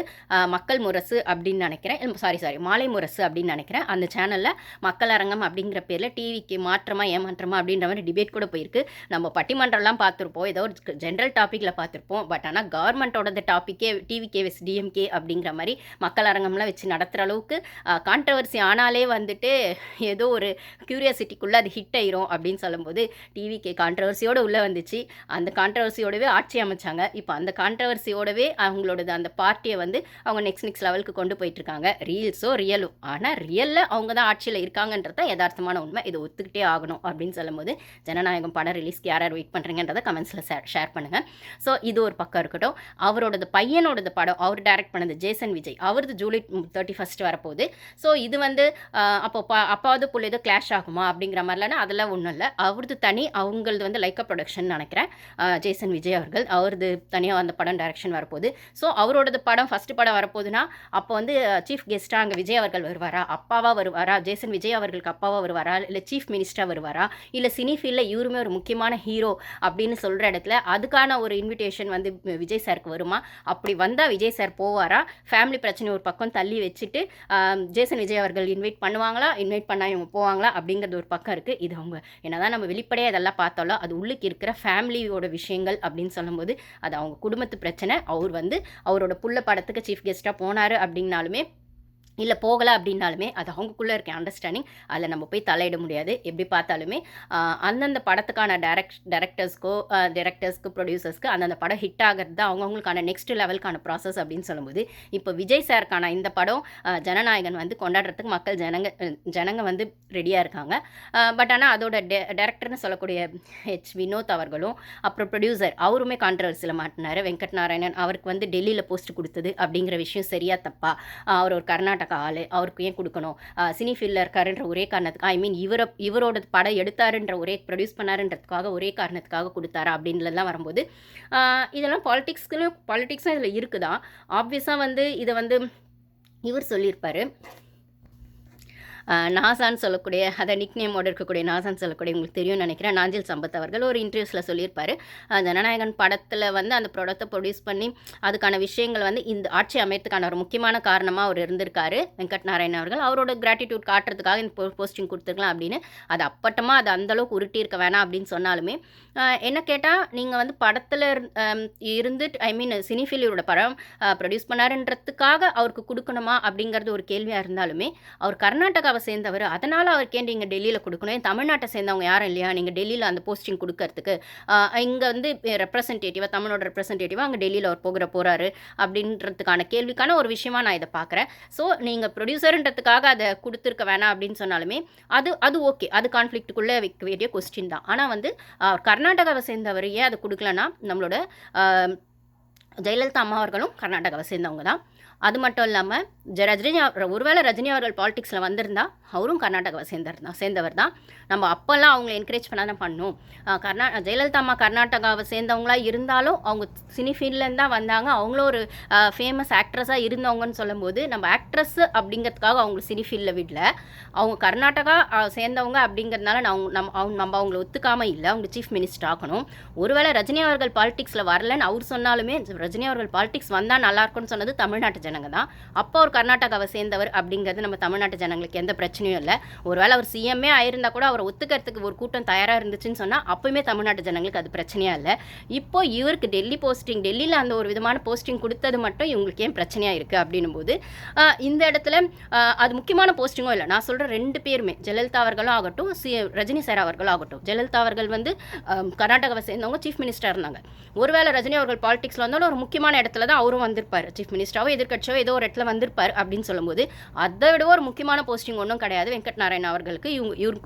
மக்கள் முரசு அப்படின்னு நினைக்கிறேன், மாலை முரசு அப்படின்னு நினைக்கிறேன். அந்த சேனலில் மக்கள் அரங்கம் அப்படிங்கிற பேரில் டிவிக்கு மாற்றமா ஏமாற்றமா அப்படின்ற மாதிரி டிபேட் கூட போயிருக்கு. நம்ம பட்டிமன்றம்லாம் பார்த்துருப்போம், ஏதோ ஒரு ஜென்ரல் டாப்பிக்கில் பார்த்துருப்போம். பட் ஆனால் கவர்மெண்ட்டோட டாப்பிக்கே டிவிகே வெஸ் டிஎம்கே அப்படிங்கிற மாதிரி மக்கள் அரங்கம்லாம் வச்சு நடத்துகிற அளவுக்கு கான்ட்ரவர்சி ஆனாலே வந்துட்டு ஏதோ ஒரு க்யூரியாசிட்டிக்குள்ளே அது ஹிட் ஆயிரும் அப்படின்னு சொல்லும்போது டிவிகே கான்ட்ரவர்சியோடு உள்ளே வந்துச்சு. அந்த கான்ட்ரவர்சியோடவே ஆட்சி அமைச்சாங்க. இப்போ அந்த கான்ட்ரவர்சியோடவே அவங்களோட அந்த பார்ட்டியை வந்து அவங்க நெக்ஸ்ட் லெவலுக்கு கொண்டு போயிட்டுருக்காங்க. ரீல்ஸோ ரியலும், ஆனால் ரியலில் அவங்க தான் ஆட்சியில் இருக்காங்கன்றத யதார்த்தமான உண்மை. இதை ஒத்துக்கிட்டே ஆகணும் அப்படின்னு சொல்லும்போது ஜனநாயகம் படம் ரிலீஸ்க்கு யார் வெயிட் பண்ணுறீங்கன்றதை கமெண்ட்ஸில் ஷேர் பண்ணுங்கள். ஸோ இது ஒரு பக்கம் இருக்கட்டும். அவரோட பையனோட படம் அவர் டைரக்ட் பண்ணது ஜேசன் விஜய், அவரது ஜூலை 31 வரப்போகுது. ஸோ இது வந்து அப்பாவது புள்ள ஏதோ கிளாஷ் ஆகுமா அப்படிங்கிற மாதிரிலாம் அதெல்லாம் ஒன்றும் இல்லை. அவரது தனி, அவங்களது வந்து லைக்கா ப்ரொடக்ஷன் நினைக்கிறேன். ஜேசன் விஜய் அவர்கள் அவரது தனியாக அந்த படம் டைரக்ஷன் வரப்போகுது. ஸோ அவரோடது படம் ஃபஸ்ட்டு படம் வரப்போகுதுன்னா அப்போ வந்து சீஃப் கெஸ்ட்டாக அங்கே விஜய் அவர்கள் வருவாரா, அப்பாவாக வருவாரா, ஜேசன் விஜய் அவர்களுக்கு அப்பாவாக வருவாரா, இல்லை சீஃப் மினிஸ்டராக வருவாரா, இல்லை சினி ஃபீல்டில் இவருமே ஒரு முக்கியமான ஹீரோ அப்படின்னு சொல்கிற இடத்துல அதுக்கான ஒரு இன்விடேஷன் வந்து விஜய் சாருக்கு வருமா? அப்படி வந்தால் விஜய் சார் போவாரா? ஃபேமிலி பிரச்சனை ஒரு பக்கம் தள்ளி வச்சுட்டு ஜேசன் விஜய் அவர்கள் இன்வைட் பண்ணுவாங்களா, இன்வைட் பண்ணால் இவங்க போவாங்களா அப்படிங்கிறது ஒரு பக்கம் இருக்குது. இது அவங்க என்னதான் நம்ம வெளிப்படையாக இதெல்லாம் பார்த்தாலும் அது உள்ளுக்கு இருக்கிற ஃபேமிலியோட விஷயங்கள் அப்படின்னு அப்படின்னு சொல்லும்போது அது அவங்க குடும்பத்து பிரச்சனை. அவர் வந்து அவரோட புள்ள படத்துக்கு சீஃப் கெஸ்ட்டாக போனார் அப்படின்னாலுமே இல்லை போகலை அப்படின்னாலுமே அது அவங்களுக்குள்ளே இருக்க அண்டர்ஸ்டாண்டிங். அதில் நம்ம போய் தலையிட முடியாது. எப்படி பார்த்தாலுமே அந்தந்த படத்துக்கான டைரக்டர்ஸ்க்கு ப்ரொடியூசர்ஸ்க்கு அந்தந்த படம் ஹிட் ஆகிறது தான் அவங்கவுங்களுக்கான நெக்ஸ்ட் லெவலுக்கான ப்ராசஸ் அப்படின்னு சொல்லும்போது, இப்போ விஜய் சாருக்கான இந்த படம் ஜனநாயகன் வந்து கொண்டாடுறதுக்கு மக்கள் ஜனங்க வந்து ரெடியாக இருக்காங்க. பட் ஆனால் அதோட டைரக்டர்னு சொல்லக்கூடிய வினோத் அவர்களும் அப்புறம் ப்ரொடியூசர் அவருமே கான்ட்ரவர்சியில் மாட்டினார். வெங்கட் நாராயணன் அவருக்கு வந்து டெல்லியில் போஸ்ட் கொடுத்தது அப்படிங்கிற விஷயம் சரியா தப்பா? அவர் ஒரு கர்நாடகா ஆள், அவருக்கு ஏன் கொடுக்கணும்? சினி ஃபீல்டில் இருக்காருன்ற ஒரே காரணத்துக்கு இவரோட படம் எடுத்தாருன்ற ப்ரொடியூஸ் பண்ணாருன்றதுக்காக ஒரே காரணத்துக்காக கொடுத்தாரா அப்படின்லாம் வரும்போது இதெல்லாம் பாலிட்டிக்ஸும் இதில் இருக்குதான். ஆப்வியஸாக வந்து இதை வந்து இவர் சொல்லியிருப்பார். நாசான்னு சொல்லக்கூடிய அதை நிக்நேமோடு இருக்கக்கூடிய நாசான்னு சொல்லக்கூடிய உங்களுக்கு தெரியும்னு நினைக்கிறேன். நாஞ்சில் சம்பத் அவர்கள் ஒரு இன்டர்வியூஸில் சொல்லியிருப்பார், ஜனநாயகன் படத்தில் வந்து அந்த ப்ராடக்டை ப்ரொடியூஸ் பண்ணி அதுக்கான விஷயங்கள் வந்து இந்த ஆட்சி அமையத்துக்கான ஒரு முக்கியமான காரணமாக அவர் இருந்திருக்காரு வெங்கட் நாராயணன் அவர்கள். அவரோட கிராட்டிடியூட் காட்டுறதுக்காக இந்த போஸ்டிங் கொடுத்துருக்கலாம் அப்படின்னு. அது அப்பட்டமாக அது அந்தளவுக்கு உருட்டி இருக்க வேணாம் அப்படின்னு சொன்னாலுமே என்ன கேட்டால் நீங்கள் வந்து படத்தில் இருந்து சினி ஃபீல்டோட படம் ப்ரொடியூஸ் பண்ணாருன்றதுக்காக அவருக்கு கொடுக்கணுமா அப்படிங்கிறது ஒரு கேள்வியாக இருந்தாலுமே அவர் கர்நாடகாவை சேர்ந்தவர், அதனால் அவருக்கு ஏன் நீங்கள் டெல்லியில் கொடுக்கணும்? தமிழ்நாட்டை சேர்ந்தவங்க யாரும் இல்லையா நீங்கள் டெல்லியில் அந்த போஸ்டிங் கொடுக்கறதுக்கு? இங்கே வந்து ரெப்ரசன்டேட்டிவாக தமிழோட ரெப்ரசன்டேட்டிவாக அங்கே டெல்லியில் அவர் போகிறாரு அப்படின்றதுக்கான கேள்விக்கான ஒரு விஷயமா நான் இதை பார்க்குறேன். ஸோ நீங்கள் ப்ரொடியூசருன்றதுக்காக அதை கொடுத்துருக்க வேணாம் அப்படின்னு சொன்னாலுமே அது ஓகே, அது கான்ஃப்ளிக்ட்டுக்குள்ளே வைக்க வேண்டிய கொஸ்டின் தான். ஆனால் வந்து கர்நாடகாவை சேர்ந்தவர் ஏன் அதை கொடுக்கலன்னா நம்மளோட ஜெயலலிதா அம்மா அவர்களும் கர்நாடகாவை சேர்ந்தவங்க தான். அது மட்டும் இல்லாமல் ஒருவேளை ரஜினி அவர்கள் பாலிடிக்ஸில் வந்திருந்தா அவரும் கர்நாடகாவை சேர்ந்தவர் தான். நம்ம அப்போல்லாம் அவங்கள என்கரேஜ் பண்ண தான் பண்ணணும். ஜெயலலிதா அம்மா கர்நாடகாவை சேர்ந்தவங்களாக இருந்தாலும் அவங்க சினி ஃபீல்ட்லேருந்து தான் வந்தாங்க. அவங்களும் ஒரு ஃபேமஸ் ஆக்ட்ரஸாக இருந்தவங்கன்னு சொல்லும்போது நம்ம ஆக்ட்ரஸ் அப்படிங்கிறதுக்காக அவங்க சினி ஃபீல்டில் விடல, அவங்க கர்நாடகா சேர்ந்தவங்க அப்படிங்கிறதுனால நம்ம அவங்கள ஒத்துக்காமல் இல்லை, அவங்க சீஃப் மினிஸ்டர் ஆகணும். ஒருவேளை ரஜினி அவர்கள் பாலிடிக்ஸில் வரலன்னு அவர் சொன்னாலுமே ரஜினி அவர்கள் பாலிடிக்ஸ் வந்தால் நல்லாயிருக்கும்னு சொன்னது தமிழ்நாட்டு ஜனங்க தான். அப்போ அவர் கர்நாடகாவை சேர்ந்தவர் அப்படிங்கிறது நம்ம தமிழ்நாட்டு ஜனங்களுக்கு எந்த பிரச்சனையும் இல்லை. ஒருவேளை அவர் சிஎம்ஏ ஆயிருந்தால் கூட அவரை ஒத்துக்கிறதுக்கு ஒரு கூட்டம் தயாராக இருந்துச்சுன்னு சொன்னால் அப்போயுமே தமிழ்நாட்டு ஜனங்களுக்கு அது பிரச்சனையாக இல்லை. இப்போ இவருக்கு டெல்லியில் அந்த ஒரு விதமான போஸ்டிங் கொடுத்தது மட்டும் இவங்களுக்கு ஏன் பிரச்சனையாக இருக்குது அப்படின்னும் போது இந்த இடத்துல அது முக்கியமான போஸ்டிங்கும் இல்லை. நான் சொல்கிற ரெண்டு பேருமே ஜெயலலிதா அவர்களும் ஆகட்டும் ரஜினி சார் அவர்களும் ஆகட்டும். ஜெயலலிதா அவர்கள் வந்து கர்நாடகாவை சேர்ந்தவங்க சீஃப் மினிஸ்டராக இருந்தாங்க. ஒருவேளை ரஜினி அவர்கள் பாலிடிக்ஸில் வந்தாலும் ஒரு முக்கியமான இடத்துல தான் அவரும் வந்திருப்பார், சீஃப் மினிஸ்டராவோ எதிர்க்கட்சியோ ஏதோ ஒரு இடத்துல வந்திருப்பார் அப்படின்னு சொல்லும்போது அதை விட ஒரு முக்கியமான போஸ்டிங் ஒன்றும் கிடையாது வெங்கட் நாராயணன் அவர்களுக்கு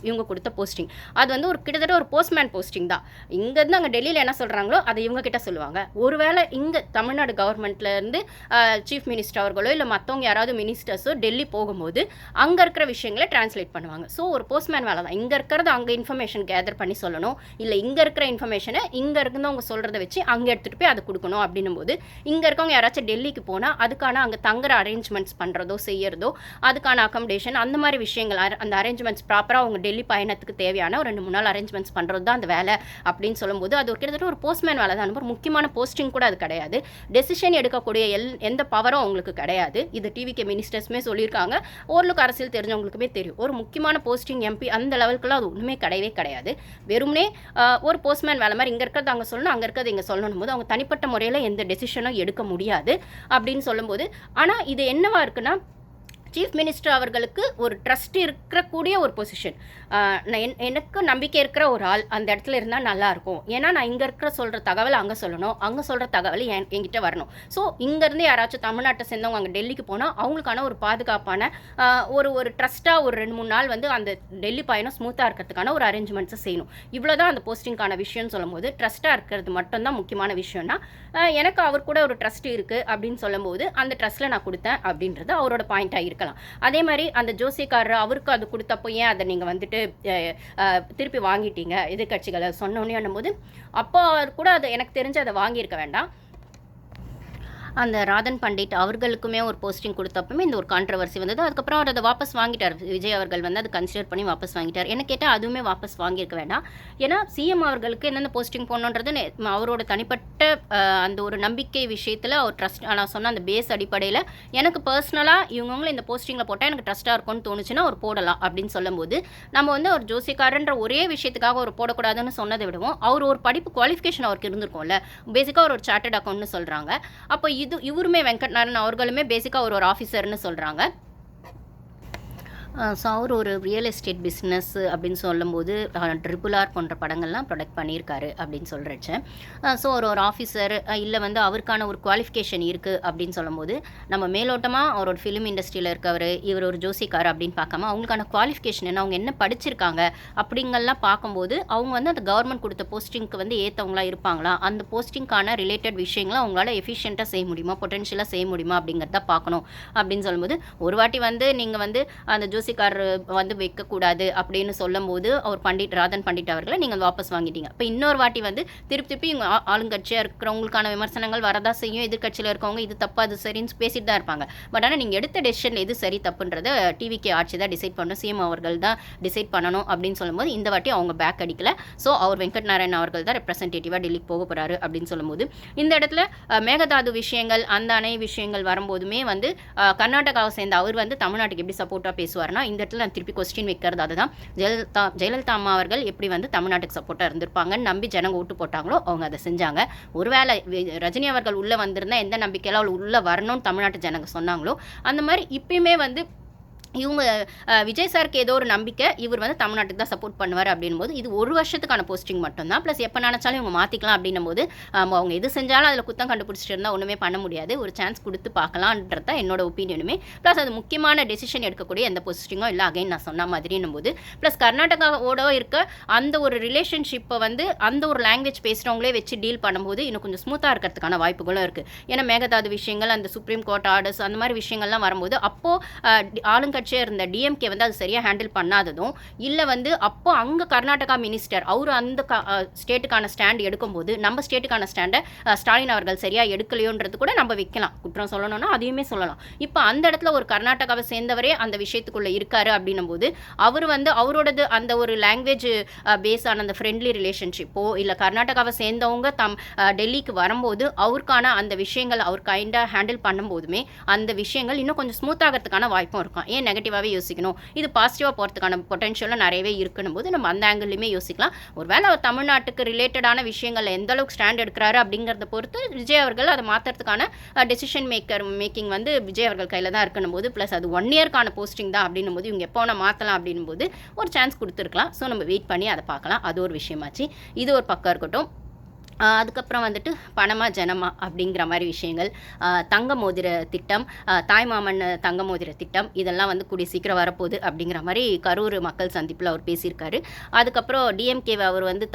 இவங்க கொடுத்த போஸ்டிங். அது வந்து ஒரு கிட்டத்தட்ட ஒரு போஸ்ட்மேன் போஸ்டிங் தான். இங்கேருந்து அங்கே டெல்லியில் என்ன சொல்கிறாங்களோ அதை இவங்க கிட்ட சொல்லுவாங்க. ஒருவேளை இங்கே தமிழ்நாடு கவர்மெண்ட்லேருந்து சீஃப் மினிஸ்டர் அவர்களோ இல்லை மற்றவங்க யாராவது மினிஸ்டர்ஸோ டெல்லி போகும்போது அங்கே இருக்கிற விஷயங்களை டிரான்ஸ்லேட் பண்ணுவாங்க. ஸோ ஒரு போஸ்ட்மேன் வேலை தான். இங்கே இருக்கிறது அங்கே இன்ஃபர்மேஷன் கேதர் பண்ணி சொல்லணும், இல்லை இங்கே இருக்கிற இன்ஃபர்மேஷனை இங்கே இருந்தவங்க சொல்கிறத வச்சு அங்கே எடுத்துகிட்டு போய் அதை கொடுக்கணும். அப்படின்னும் போது இங்கே இருக்கவங்க யாராச்சும் டெல்லிக்கு போனால் அதுக்கான அங்கே தங்குற அரேஞ்ச்மெண்ட்ஸ் பண்ணுறதோ செய்யறதோ அதுக்கான அகாமடேஷன் அந்த மாதிரி விஷயங்கள் அந்த அரேஞ்ச்மெண்ட்ஸ் ப்ராப்பராக அவங்க டெல்லி பயணத்துக்கு தேவையான ஒரு 2-3 நாள் அரேஞ்ச்மெண்ட்ஸ் பண்ணுறது தான் அந்த வேலை அப்படின்னு சொல்லும்போது அது ஒரு கிட்டத்தட்ட ஒரு போஸ்ட்மேன் வேலை தான். ஒரு முக்கியமான போஸ்டிங் கூட அது கிடையாது. டெசிஷன் எடுக்கக்கூடிய எந்த பவரும் அவங்களுக்கு கிடையாது. இது டிவிகே மினிஸ்டர்ஸுமே சொல்லியிருக்காங்க, ஓரளவுக்கு அரசியல் தெரிஞ்சவங்களுக்குமே தெரியும். ஒரு முக்கியமான போஸ்டிங் எம்பி அந்த லெவலுக்குலாம் அது ஒன்றுமே கிடையாது. வெறும்னே ஒரு போஸ்ட்மேன் வேலை மாதிரி இங்கே இருக்கிறது அங்கே சொல்லணும், அங்கே இருக்கிறது இங்கே சொல்லணும் போது அவங்க தனிப்பட்ட முறையில் எந்த டெசிஷனும் எடுக்க முடியாது அப்படின்னு சொல்லும்போது. ஆனால் இது என்னவா இருக்குன்னா சீஃப் மினிஸ்டர் அவர்களுக்கு ஒரு ட்ரஸ்ட் இருக்கக்கூடிய ஒரு பொசிஷன். எனக்கு நம்பிக்கை இருக்கிற ஒரு ஆள் அந்த இடத்துல இருந்தால் நல்லாயிருக்கும். ஏன்னா நான் இங்கே இருக்கிற சொல்கிற தகவல் அங்கே சொல்லணும், அங்கே சொல்கிற தகவல் என்கிட்ட வரணும். ஸோ இங்கேருந்து யாராச்சும் தமிழ்நாட்டை சேர்ந்தவங்க அங்கே டெல்லிக்கு போனால் அவங்களுக்கான ஒரு பாதுகாப்பான ஒரு ட்ரஸ்ட்டாக ஒரு 2-3 நாள் வந்து அந்த டெல்லி பயணம் ஸ்மூத்தாக இருக்கிறதுக்கான ஒரு அரேஞ்ச்மெண்ட்ஸை செய்யணும். இவ்வளோ தான் அந்த போஸ்டிங்கான விஷயம்னு சொல்லும்போது ட்ரஸ்ட்டாக இருக்கிறது மட்டும்தான் முக்கியமான விஷயம்னா எனக்கு அவர் கூட ஒரு ட்ரஸ்ட் இருக்குது அப்படின்னு சொல்லும்போது அந்த ட்ரஸ்ட்டில் நான் கொடுத்தேன் அப்படின்றது அவரோட பாயிண்ட்டாக இருக்கலாம். அதே மாதிரி அந்த ஜோசிக்காரர் அவருக்கு அது கொடுத்தப்போ ஏன் அதை நீங்கள் வந்துட்டு திருப்பி வாங்கிட்டீங்க எதிர்கட்சிகளை சொன்னோன்னே போது அப்போ கூட அதை எனக்கு தெரிஞ்சு அதை வாங்கியிருக்க வேண்டாம். அந்த ராதன் பண்டிட் அவர்களுக்குமே ஒரு போஸ்டிங் கொடுத்தப்பமே இந்த ஒரு கான்ட்ரவர்சி வந்தது. அதுக்கப்புறம் அவர் அதை வாபஸ் வாங்கிட்டார். விஜய் அவர்கள் வந்து அதை கன்சிடர் பண்ணி வாபஸ் வாங்கிட்டார். என்ன கேட்டால் அதுவுமே வாபஸ் வாங்கியிருக்க வேண்டாம். ஏன்னா சிஎம் அவர்களுக்கு என்னென்ன போஸ்டிங் போடணுன்றது அவரோட தனிப்பட்ட அந்த ஒரு நம்பிக்கை விஷயத்தில் அவர் ட்ரஸ்ட் நான் சொன்ன அந்த பேஸ் அடிப்படையில் எனக்கு பர்சனலாக இவங்கவுங்கள இந்த போஸ்டிங்கில் போட்டால் எனக்கு ட்ரஸ்ட்டாக இருக்கும்னு தோணுச்சுன்னா அவர் போடலாம் அப்படின்னு சொல்லும்போது நம்ம வந்து ஒரு ஜோசிக்காரன்ற ஒரே விஷயத்துக்காக அவர் போடக்கூடாதுன்னு சொன்னதை விடுவோம். அவர் ஒரு படிப்பு குவாலிஃபிகேஷன் அவருக்கு இருந்திருக்கும்ல. பேசிக்காக ஒரு சார்ட்டர்ட் அக்கௌண்ட்னு சொல்கிறாங்க. அப்போ இவருமே வெங்கட் நாராயண் அவர்களுமே பேசிக்காக ஒரு ஆஃபீஸர்னு சொல்கிறாங்க. ஸோ அவர் ஒரு ரியல் எஸ்டேட் பிஸ்னஸ் அப்படின்னு சொல்லும்போது RRR போன்ற படங்கள்லாம் ப்ரொடக்ட் பண்ணியிருக்காரு அப்படின்னு சொல்கிறச்சேன். ஸோ ஒரு ஆஃபீஸர் இல்லை வந்து அவருக்கான ஒரு குவாலிஃபிகேஷன் இருக்குது அப்படின்னு சொல்லும்போது நம்ம மேலோட்டமாக அவரோட ஃபிலிம் இண்டஸ்ட்ரியில் இருக்கவர் இவர் ஒரு ஜோசிக்கார் அப்படின்னு பார்க்காம அவங்களுக்கான குவாலிஃபிகேஷன் என்ன, அவங்க என்ன படிச்சிருக்காங்க அப்படிங்கெல்லாம் பார்க்கும்போது அவங்க வந்து அந்த கவர்மெண்ட் கொடுத்த போஸ்டிங்க்கு வந்து ஏற்றவங்களா இருப்பாங்களா, அந்த போஸ்டிங்கான ரிலேட்டட் விஷயங்களை அவங்களால எஃபிஷியண்ட்டாக செய்ய முடியுமா, பொட்டென்ஷியலாக செய்ய முடியுமா அப்படிங்கிறத பார்க்கணும் அப்படின்னு சொல்லும்போது ஒரு வாட்டி வந்து நீங்கள் வந்து அந்த ஜோசிக்கார் வந்து வைக்கக்கூடாது அப்படின்னு சொல்லும்போது அவர் ராதன் பண்டிட் அவர்களை நீங்கள் வாபஸ் வாங்கிட்டீங்க. இப்போ இன்னொரு வாட்டி வந்து திருப்பி இவங்க ஆளுங்கட்சியாக இருக்கிறவங்களுக்கான விமர்சனங்கள் வரதா செய்யும். எதிர்கட்சியில் இருக்கவங்க இது தப்பு அது சரின்னு பேசிட்டு தான் இருப்பாங்க. பட் ஆனால் நீங்கள் எடுத்த டெசிஷன் எது சரி தப்புன்றதை டிவிகே ஆட்சி தான் டிசைட் பண்ணணும், சிஎம் அவர்கள் தான் டிசைட் பண்ணணும் அப்படின்னு சொல்லும்போது இந்த வாட்டி அவங்க பேக் அடிக்கல. ஸோ அவர் வெங்கட் நாராயண் அவர்கள் தான் ரெப்ரசன்டேட்டிவாக டெல்லிக்கு போக போகிறாரு அப்படின்னு சொல்லும்போது இந்த இடத்துல மேகதாது விஷயங்கள் அந்த அணை விஷயங்கள் வரும்போதுமே வந்து கர்நாடகாவை சேர்ந்த அவர் வந்து தமிழ்நாட்டுக்கு எப்படி சப்போர்ட்டாக பேசுவார்னா இந்த இடத்துல நான் திருப்பி கொஸ்டின் வைக்கிறது அதுதான். ஜெயலலிதா அம்மா அவர்கள் எப்படி வந்து தமிழ்நாட்டுக்கு சப்போர்ட்டாக இருந்திருப்பாங்கன்னு நம்பி ஜனங்க ஓட்டு போட்டாங்களோ அவங்க அதை செஞ்சாங்க. ஒருவேளை ரஜினி அவர்கள் உள்ளே வந்திருந்தா எந்த நம்பிக்கையில் அவள் உள்ளே வரணும்னு தமிழ்நாட்டு ஜனங்க சொன்னாங்களோ அந்த மாதிரி இப்பயுமே வந்து இவங்க விஜய் சாருக்கு ஏதோ ஒரு நம்பிக்கை இவர் வந்து தமிழ்நாட்டுக்கு தான் சப்போர்ட் பண்ணுவார் அப்படின் போது இது ஒரு வருஷத்துக்கான போஸ்டிங் மட்டும்தான். ப்ளஸ் எப்போ நினச்சாலும் இவங்க மாற்றிக்கலாம் அப்படின்னும் போது அவங்க எது செஞ்சாலும் அதில் குத்தம் கண்டுபிடிச்சிட்டு இருந்தால் ஒன்றுமே பண்ண முடியாது. ஒரு சான்ஸ் கொடுத்து பார்க்கலான்றது தான் என்னோட ஒப்பீனியனுமே. ப்ளஸ் அது முக்கியமான டெசிஷன் எடுக்கக்கூடிய எந்த போஸ்டிங்கும் இல்லை அகைன் நான் சொன்ன மாதிரின்னும் போது ப்ளஸ் கர்நாடகாவோட இருக்க அந்த ஒரு ரிலேஷன்ஷிப்பை வந்து அந்த ஒரு லாங்குவேஜ் பேசுகிறவங்களே வச்சு டீல் பண்ணும்போது இன்னும் கொஞ்சம் ஸ்மூத்தாக இருக்கிறதுக்கான வாய்ப்புகளும் இருக்குது. ஏன்னா மேகதாது விஷயங்கள் அந்த சுப்ரீம் கோர்ட் ஆர்டர்ஸ் அந்த மாதிரி விஷயங்கள்லாம் வரும்போது அப்போது ஆளுங்கட்சியாக இருந்த டிஎம்கே வந்து அது சரியாக ஹேண்டில் பண்ணாததும் இல்லை வந்து அப்போ அங்கே கர்நாடகா மினிஸ்டர் அவர் அந்த ஸ்டேட்டுக்கான ஸ்டாண்ட் எடுக்கும்போது நம்ம ஸ்டேட்டுக்கான ஸ்டாண்டை ஸ்டாலின் அவர்கள் சரியாக எடுக்கலையோன்றது கூட நம்ம வைக்கலாம். குற்றம் சொல்லணும்னா அதையுமே சொல்லலாம். இப்போ அந்த இடத்துல ஒரு கர்நாடகாவை சேர்ந்தவரே அந்த விஷயத்துக்குள்ளே இருக்காரு அப்படின்னும் போது அவர் வந்து அவரோடது அந்த ஒரு லாங்குவேஜ் பேஸ் ஆன அந்த ஃப்ரெண்ட்லி ரிலேஷன்ஷிப்போ இல்லை கர்நாடகாவை சேர்ந்தவங்க டெல்லிக்கு வரும்போது அவருக்கான அந்த விஷயங்கள் அவர் கைண்டாக ஹேண்டில் பண்ணும்போதுமே அந்த விஷயங்கள் இன்னும் கொஞ்சம் ஸ்மூத் ஆகிறதுக்கான வாய்ப்பும் இருக்கும். ஏன் நெகட்டிவாகவே யோசிக்கணும், இது பாசிட்டிவாக போகிறதுக்கான பொட்டன்ஷியலும் நிறையவே இருக்குன்னு போது நம்ம அந்த ஆங்கிள்லையுமே யோசிக்கலாம். ஒருவேளை அவர் தமிழ்நாட்டுக்கு ரிலேட்டடான விஷயங்கள் எந்த அளவுக்கு ஸ்டாண்ட் எடுக்கிறாரு அப்படிங்கிறத பொறுத்து விஜய் அவர்கள் அதை மாற்றுறதுக்கான டெசிஷன் மேக்கிங் வந்து விஜய் அவர்கள் கையில் தான் இருக்கணும் போது ப்ளஸ் அது 1 இயர்க்கான போஸ்டிங் தான் அப்படின்னும் போது இவங்க எப்போ வேணால் மாற்றலாம் அப்படின்னும் போது ஒரு சான்ஸ் கொடுத்துருக்கலாம். ஸோ நம்ம வெயிட் பண்ணி அதை பார்க்கலாம். அது ஒரு விஷயமாச்சு. இது ஒரு பக்கம் இருக்கட்டும். அதுக்கப்புறம் வந்துட்டு பணமா ஜனமா அப்படிங்கிற மாதிரி விஷயங்கள், தங்க மோதிர திட்டம், தாய்மாமன் தங்க மோதிர திட்டம் இதெல்லாம் வந்து கூடிய சீக்கிரம் வரப்போகுது அப்படிங்கிற மாதிரி கரூர் மக்கள் சந்திப்பில் அவர் பேசியிருக்காரு. அதுக்கப்புறம் டிஎம்கேவை அவர் வந்து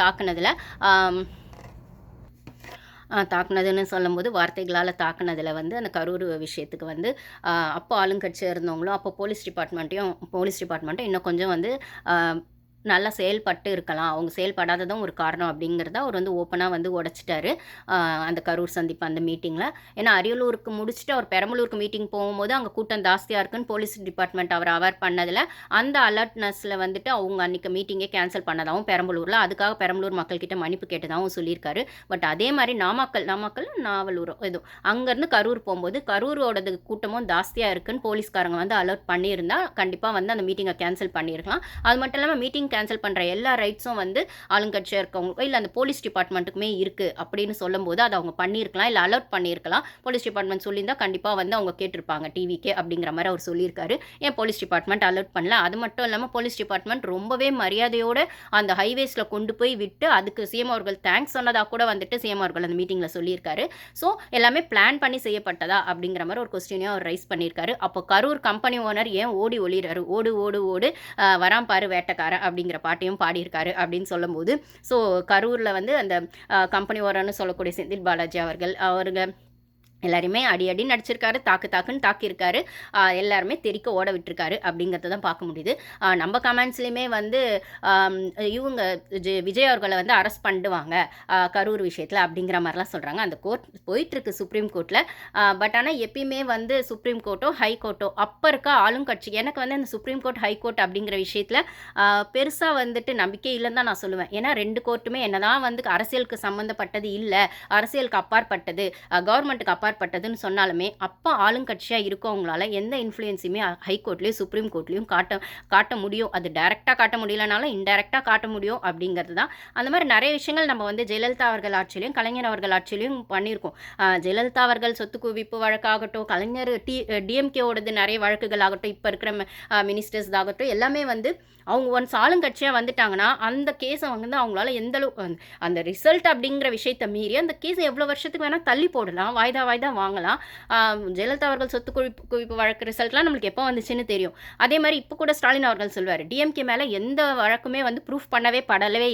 தாக்குனதுன்னு சொல்லும்போது வார்த்தைகளால் தாக்குனதில் வந்து அந்த கரூர் விஷயத்துக்கு வந்து அப்போ ஆளுங்கட்சியாக இருந்தவங்களும் அப்போ போலீஸ் டிபார்ட்மெண்ட்டும் இன்னும் கொஞ்சம் வந்து நல்லா செயல்பட்டு இருக்கலாம், அவங்க செயல்படாததும் ஒரு காரணம் அப்படிங்கிறத அவர் வந்து ஓப்பனாக வந்து உடைச்சிட்டாரு அந்த கரூர் சந்திப்பு அந்த மீட்டிங்கில். ஏன்னா அரியலூருக்கு முடிச்சுட்டு அவர் பெரம்பலூருக்கு மீட்டிங் போகும்போது அங்கே கூட்டம் ஜாஸ்தியாக இருக்குன்னு போலீஸ் டிபார்ட்மெண்ட் அவர் அவேர் பண்ணதில் அந்த அலர்ட்னஸில் வந்துட்டு அவங்க அன்றைக்கி மீட்டிங்கே கேன்சல் பண்ணதாகவும் பெரம்பலூரில் அதுக்காக பெரம்பலூர் மக்கள்கிட்ட மன்னிப்பு கேட்டதாகவும் சொல்லியிருக்காரு. பட் அதே மாதிரி நாவலூர் எதுவும் அங்கேருந்து கரூர் போகும்போது கரூரோடது கூட்டமும் ஜாஸ்தியாக இருக்குன்னு போலீஸ்காரங்க வந்து அலர்ட் பண்ணியிருந்தால் கண்டிப்பாக வந்து அந்த மீட்டிங்கை கேன்சல் பண்ணியிருக்கலாம். அது மட்டும் இல்லாமல் மீட்டிங் கேன்சல் பண்ணுற எல்லா ரைட்ஸும் வந்து ஆளுங்கட்சியாக இருக்கவங்களுக்கோ இல்லை அந்த போலீஸ் டிபார்ட்மெண்ட்டுக்குமே இருக்குது அப்படின்னு சொல்லும்போது அதை அவங்க பண்ணியிருக்கலாம், இல்லை அலர்ட் பண்ணியிருக்கலாம். போலீஸ் டிபார்ட்மெண்ட் சொல்லியிருந்தால் கண்டிப்பாக வந்து அவங்க கேட்டிருப்பாங்க டிவிக்கே அப்படிங்கிற மாதிரி அவர் சொல்லியிருக்காரு. ஏன் போலீஸ் டிபார்ட்மெண்ட் அலர்ட் பண்ணல? அது மட்டும் இல்லாமல் போலீஸ் டிபார்ட்மெண்ட் ரொம்பவே மரியாதையோடு அந்த ஹைவேஸில் கொண்டு போய் விட்டு அதுக்கு சிஎம் அவர்கள் தேங்க்ஸ் சொன்னதாக கூட வந்துட்டு சிஎம் அவர்கள் அந்த மீட்டிங்கில் சொல்லியிருக்காரு. ஸோ எல்லாமே பிளான் பண்ணி செய்யப்பட்டதா அப்படிங்கிற மாதிரி ஒரு கொஸ்டினையும் அவர் ரைஸ் பண்ணியிருக்காரு. அப்போ கரூர் கம்பெனி ஓனர் ஏன் ஓடி ஒளிறாரு, ஓடு ஓடு ஓடு வராம் பாரு வேட்டக்காரன் அப்படிங்கிற பாட்டையும் பாடியிருக்காரு அப்படின்னு சொல்லும்போது ஸோ கரூரில் வந்து அந்த கம்பெனி ஓனர்னு சொல்லக்கூடிய செந்தில் பாலாஜி அவர்கள் எல்லாரையுமே அடி அடின்னு அடிச்சிருக்காரு, தாக்கு தாக்குன்னு தாக்கியிருக்காரு. எல்லாருமே தெறிக்க ஓட விட்டுருக்காரு அப்படிங்கிறத தான் பார்க்க முடியுது. நம்ம கமெண்ட்ஸ்லையுமே வந்து இவங்க விஜய் அவர்களை வந்து அரெஸ்ட் பண்ணிடுவாங்க கரூர் விஷயத்தில் அப்படிங்கிற மாதிரிலாம் சொல்கிறாங்க. அந்த கோர்ட் போயிட்டுருக்கு சுப்ரீம் கோர்ட்டில். பட் ஆனால் எப்பயுமே வந்து சுப்ரீம் கோர்ட்டோ ஹை கோர்ட்டோ அப்போ இருக்க ஆளுங்கட்சி எனக்கு வந்து அந்த சுப்ரீம் கோர்ட் ஹை கோர்ட் அப்படிங்கிற விஷயத்தில் பெருசாக வந்துட்டு நம்பிக்கை இல்லைன்னு தான் நான் சொல்லுவேன். ஏன்னா 2 கோர்ட்டுமே என்னதான் வந்து அரசியலுக்கு சம்மந்தப்பட்டது இல்லை, அரசியலுக்கு அப்பாற்பட்டது, கவர்மெண்ட்டுக்கு அப்பாற்பட்டதுன்னு சொன்னாலுமே அப்போ ஆளுங்கட்சியாக இருக்கவங்களால எந்த இன்ஃப்ளூயன்ஸுமே ஹைகோர்ட்லேயும் சுப்ரீம் கோர்ட்லேயும் காட்ட முடியும். அது டைரெக்டாக காட்ட முடியலனாலும் இன்டைரக்டாக காட்ட முடியும் அப்படிங்கிறது தான். அந்த மாதிரி நிறைய விஷயங்கள் நம்ம வந்து ஜெயலலிதா அவர்கள் ஆட்சியிலையும் கலைஞர் அவர்கள் ஆட்சியிலையும் பண்ணியிருக்கோம். ஜெயலலிதா அவர்கள் சொத்து குவிப்பு வழக்காகட்டும், கலைஞர் டிஎம்கேவோடது நிறைய வழக்குகள் ஆகட்டும், இப்போ இருக்கிற மினிஸ்டர்ஸ் ஆகட்டும், எல்லாமே வந்து அவங்க ஒன்ஸ் ஆளுங்கட்சியாக வந்துட்டாங்கன்னா அந்த கேஸை வந்து அவங்களால எந்த அளவுக்கு அந்த ரிசல்ட் அப்படிங்கிற விஷயத்தை மீறி அந்த கேஸை எவ்வளோ வருஷத்துக்கு வேணால் தள்ளி போடலாம், வாய்தா வாங்கலாம். ஜெயலலிதா அவர்கள் சொத்து குவிப்பு வழக்கு ரிசல்ட்லாம் நம்மளுக்கு எப்போ வந்துச்சுன்னு தெரியும். அதே மாதிரி இப்போ கூட ஸ்டாலின் அவர்கள் சொல்வார், டிஎம்கே மேலே எந்த வழக்குமே வந்து ப்ரூஃப் படவே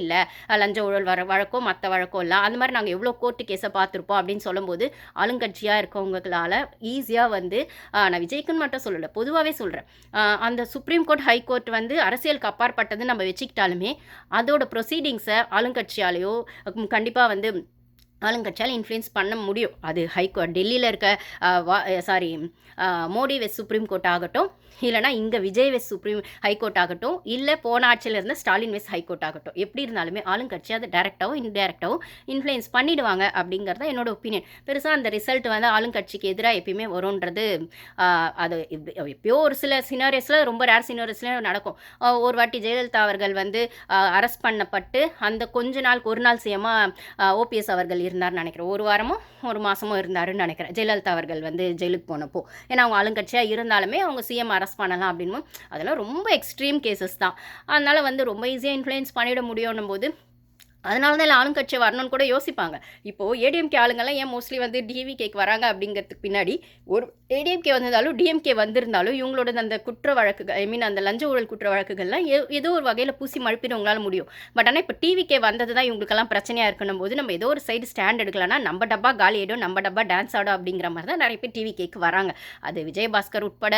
இல்லை, லஞ்ச ஊழல் வழக்கோ மற்ற வழக்கோ இல்லை, அந்த மாதிரி நாங்கள் எவ்வளோ கோர்ட்டு கேஸை பார்த்துருப்போம் அப்படின்னு சொல்லும்போது ஆளுங்கட்சியாக இருக்கவங்களால ஈஸியாக வந்து நான் விஜய்க்குன்னு மட்டும் சொல்லலை, பொதுவாகவே சொல்கிறேன், அந்த சுப்ரீம் கோர்ட் ஹை கோர்ட் வந்து அரசியலுக்கு அப்பாற்பட்டதுன்னு நம்ம வச்சுக்கிட்டாலுமே அதோட ப்ரொசீடிங்ஸை ஆளுங்கட்சியாலேயோ கண்டிப்பாக வந்து ஆளுங்கட்சியால் இன்ஃப்ளூயன்ஸ் பண்ண முடியும். அது ஹைகோர்ட் டெல்லியில் இருக்க மோடி வெஸ்ட் சுப்ரீம் கோர்ட் ஆகட்டும், இல்லைனா இங்கே விஜய் வெஸ்ட் சுப்ரீம் ஹைகோர்ட் ஆகட்டும், இல்லை போன ஆட்சியில் இருந்த ஸ்டாலின் வெஸ்ட் ஹைகோர்ட் ஆகட்டும், எப்படி இருந்தாலுமே ஆளுங்கட்சி அதை டைரெக்டாகவும் இன்டைரக்டாகவும் இன்ஃப்ளூயன்ஸ் பண்ணிவிடுவாங்க அப்படிங்கிறது என்னோட ஒப்பீனியன். பெருசாக அந்த ரிசல்ட் வந்து ஆளுங்கட்சிக்கு எதிராக எப்பயுமே வரும்ன்றது அது எப்பயோ ஒரு சில சினாரியஸில் ரொம்ப ரேர் சினாரியஸ்லேயும் நடக்கும். ஒரு வாட்டி ஜெயலலிதா அவர்கள் வந்து அரெஸ்ட் பண்ணப்பட்டு அந்த கொஞ்ச நாளுக்கு ஒரு நாள் சிஎம்மாக ஓபிஎஸ் அவர்கள் இருந்தார்னு நினைக்கிறேன். ஒரு வாரமோ ஒரு மாதமோ இருந்தாருன்னு நினைக்கிறேன் ஜெயலலிதா அவர்கள் வந்து ஜெயிலுக்கு போனப்போ. ஏன்னா அவங்க ஆளுங்கட்சியாக இருந்தாலுமே அவங்க சிஎம் அரெஸ்ட் பண்ணலாம் அப்படின்னு அதெல்லாம் ரொம்ப எக்ஸ்ட்ரீம் கேசஸ் தான். அதனால் வந்து ரொம்ப ஈஸியாக இன்ஃப்ளூயன்ஸ் பண்ணிட முடியும்னும் போது அதனால தான் ஆளுங்கட்சி வரணும்னு கூட யோசிப்பாங்க. இப்போது ஏடிஎம்கே ஆளுங்கள்லாம் ஏன் மோஸ்ட்லி வந்து டிவிகேக்கு வராங்க அப்படிங்கிறதுக்கு பின்னாடி ஒரு ஏடிஎம்கே வந்திருந்தாலும் டிஎம்கே வந்திருந்தாலும் இவங்களோட அந்த குற்ற வழக்குகள் அந்த லஞ்ச ஊழல் குற்ற வழக்குகள்லாம் ஏதோ ஒரு வகையில் பூசி மழுப்பிட உங்களால் முடியும். பட் ஆனால் இப்போ டிவிகே வந்தது தான் இவங்களுக்கெல்லாம் பிரச்சனையாக இருக்கணும் போது நம்ம ஏதோ ஒரு சைடு ஸ்டாண்ட் எடுக்கலன்னா நம்ம டப்பா காலி ஆகிடும், நம்ம டப்பா டான்ஸ் ஆடும் அப்படிங்கிற மாதிரி தான் நிறைய பேர் டிவிகேக்கு வராங்க. அது விஜயபாஸ்கர் உட்பட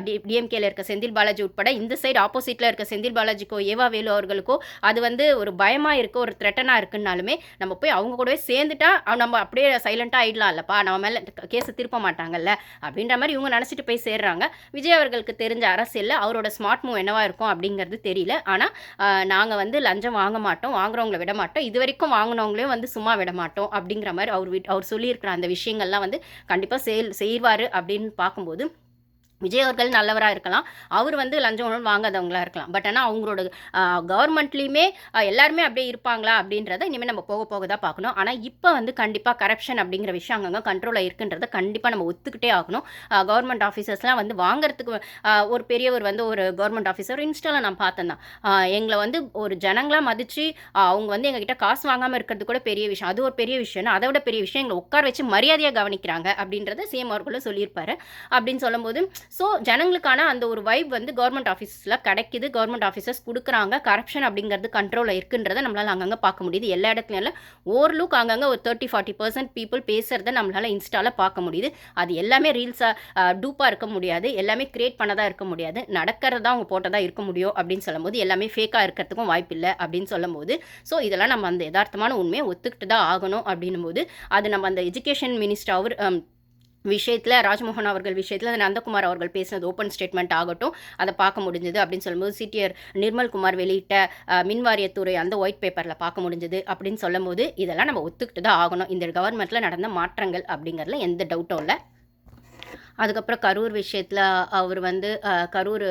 டிஎம்கேல இருக்க செந்தில் பாலாஜி உட்பட இந்த சைடு ஆப்போசிட்டில் இருக்க செந்தில் பாலாஜிக்கோ ஏவா வேலு அவர்களுக்கோ அது வந்து ஒரு பயமாக இருக்க ஒரு த்ரெட்டனாக இருக்குன்னாலுமே நம்ம போய் அவங்க கூடவே சேர்ந்துட்டா நம்ம அப்படியே சைலண்ட்டாக ஆகிடலாம் இல்லைப்பா, நம்ம மேலே கேஸை திருப்ப மாட்டாங்கல்ல அப்படின்ற மாதிரி இவங்க நினச்சிட்டு போய் சேர்றாங்க. விஜய் அவர்களுக்கு தெரிஞ்ச அரசியலில் அவரோட ஸ்மார்ட் மூவ் என்னவா இருக்கும் அப்படிங்கிறது தெரியல. ஆனால் நாங்கள் வந்து லஞ்சம் வாங்க மாட்டோம், வாங்குறவங்களை விட மாட்டோம், இது வரைக்கும் வாங்கினவங்களையும் வந்து சும்மா விட மாட்டோம் அப்படிங்கிற மாதிரி அவர் சொல்லியிருக்கிற அந்த விஷயங்கள்லாம் வந்து கண்டிப்பாக செய்வார் அப்படின்னு பார்க்கும்போது விஜய் அவர்கள் நல்லவராக இருக்கலாம், அவர் வந்து லஞ்சம் ஒன்று வாங்காதவங்களாக இருக்கலாம். பட் ஆனால் அவங்களோட கவர்மெண்ட்லேயுமே எல்லாருமே அப்படியே இருப்பாங்களா அப்படின்றத இனிமேல் நம்ம போக போக தான் பார்க்கணும். ஆனால் இப்போ வந்து கண்டிப்பாக கரப்ஷன் அப்படிங்கிற விஷயம் அங்கங்கே கண்ட்ரோலாக இருக்குன்றதை கண்டிப்பாக நம்ம ஒத்துக்கிட்டே ஆகணும். கவர்மெண்ட் ஆஃபீஸர்ஸ்லாம் வந்து வாங்குறதுக்கு ஒரு பெரியவர் வந்து ஒரு கவர்மெண்ட் ஆஃபீஸர் இன்ஸ்டாவில் நான் பார்த்தேன் தான், எங்களை வந்து ஒரு ஜனங்களாக மதித்து அவங்க வந்து எங்ககிட்ட காசு வாங்காமல் இருக்கிறது கூட பெரிய விஷயம், அது ஒரு பெரிய விஷயம், அதை விட பெரிய விஷயம் எங்களை உட்கார வச்சு மரியாதையாக கவனிக்கிறாங்க அப்படின்றத சிஎம் அவர்களும் சொல்லியிருப்பாரு. அப்படின்னு சொல்லும்போது ஸோ ஜனங்களுக்கான அந்த ஒரு வைப் வந்து கவர்மெண்ட் ஆஃபீஸில் கிடைக்குது, கவர்மெண்ட் ஆஃபீஸர்ஸ் கொடுக்குறாங்க, கரப்ஷன் அப்படிங்கிறது கண்ட்ரோலில் இருக்குன்றதை நம்மளால் அங்கங்கே பார்க்க முடியுது. எல்லா இடத்துலையும் இல்லை, ஓரளவுக்கு அங்கங்கே ஒரு 30-40% பீப்புள் பேசுகிறத நம்மளால் இன்ஸ்டாவில் பார்க்க முடியுது. அது எல்லாமே ரீல்ஸாக டூப்பாக இருக்க முடியாது, எல்லாமே கிரியேட் பண்ணதாக இருக்க முடியாது, நடக்கிறதா அவங்க போட்டதாக இருக்க முடியும் அப்படின்னு சொல்லும்போது எல்லாமே ஃபேக்காக இருக்கிறதுக்கும் வாய்ப்பு இல்லை அப்படின்னு சொல்லும்போது ஸோ இதெல்லாம் நம்ம அந்த யதார்த்தமான உண்மையை ஒத்துக்கிட்டு தான் ஆகணும். அப்படின்னும் போது அது நம்ம அந்த எஜுகேஷன் மினிஸ்டர் அவர் விஷயத்தில் ராஜ்மோகன் அவர்கள் விஷயத்தில் நந்தகுமார் அவர்கள் பேசினது ஓப்பன் ஸ்டேட்மெண்ட் ஆகட்டும் அதை பார்க்க முடிஞ்சது அப்படின்னு சொல்லும்போது சிடிஆர் நிர்மல்குமார் வெளியிட்ட மின்வாரியத்துறை அந்த ஒயிட் பேப்பரில் பார்க்க முடிஞ்சது அப்படின்னு சொல்லும்போது இதெல்லாம் நம்ம ஒத்துக்கிட்டு தான் ஆகணும். இந்த கவர்மெண்ட்டில் நடந்த மாற்றங்கள் அப்படிங்கிறதுல எந்த டவுட்டும் இல்லை. அதுக்கப்புறம் கரூர் விஷயத்தில் அவர் வந்து கரூர்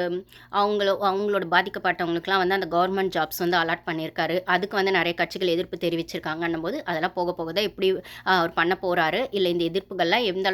அவங்களோட பாதிக்கப்பட்டவங்களுக்குலாம் வந்து அந்த கவர்மெண்ட் ஜாப்ஸ் வந்து அலாட் பண்ணியிருக்காரு. அதுக்கு வந்து நிறைய கட்சிகள் எதிர்ப்பு தெரிவிச்சிருக்காங்கன்னும் போது அதெல்லாம் போக போக தான் எப்படி அவர் பண்ண போகிறாரு, இல்லை இந்த எதிர்ப்புகள்லாம் எந்த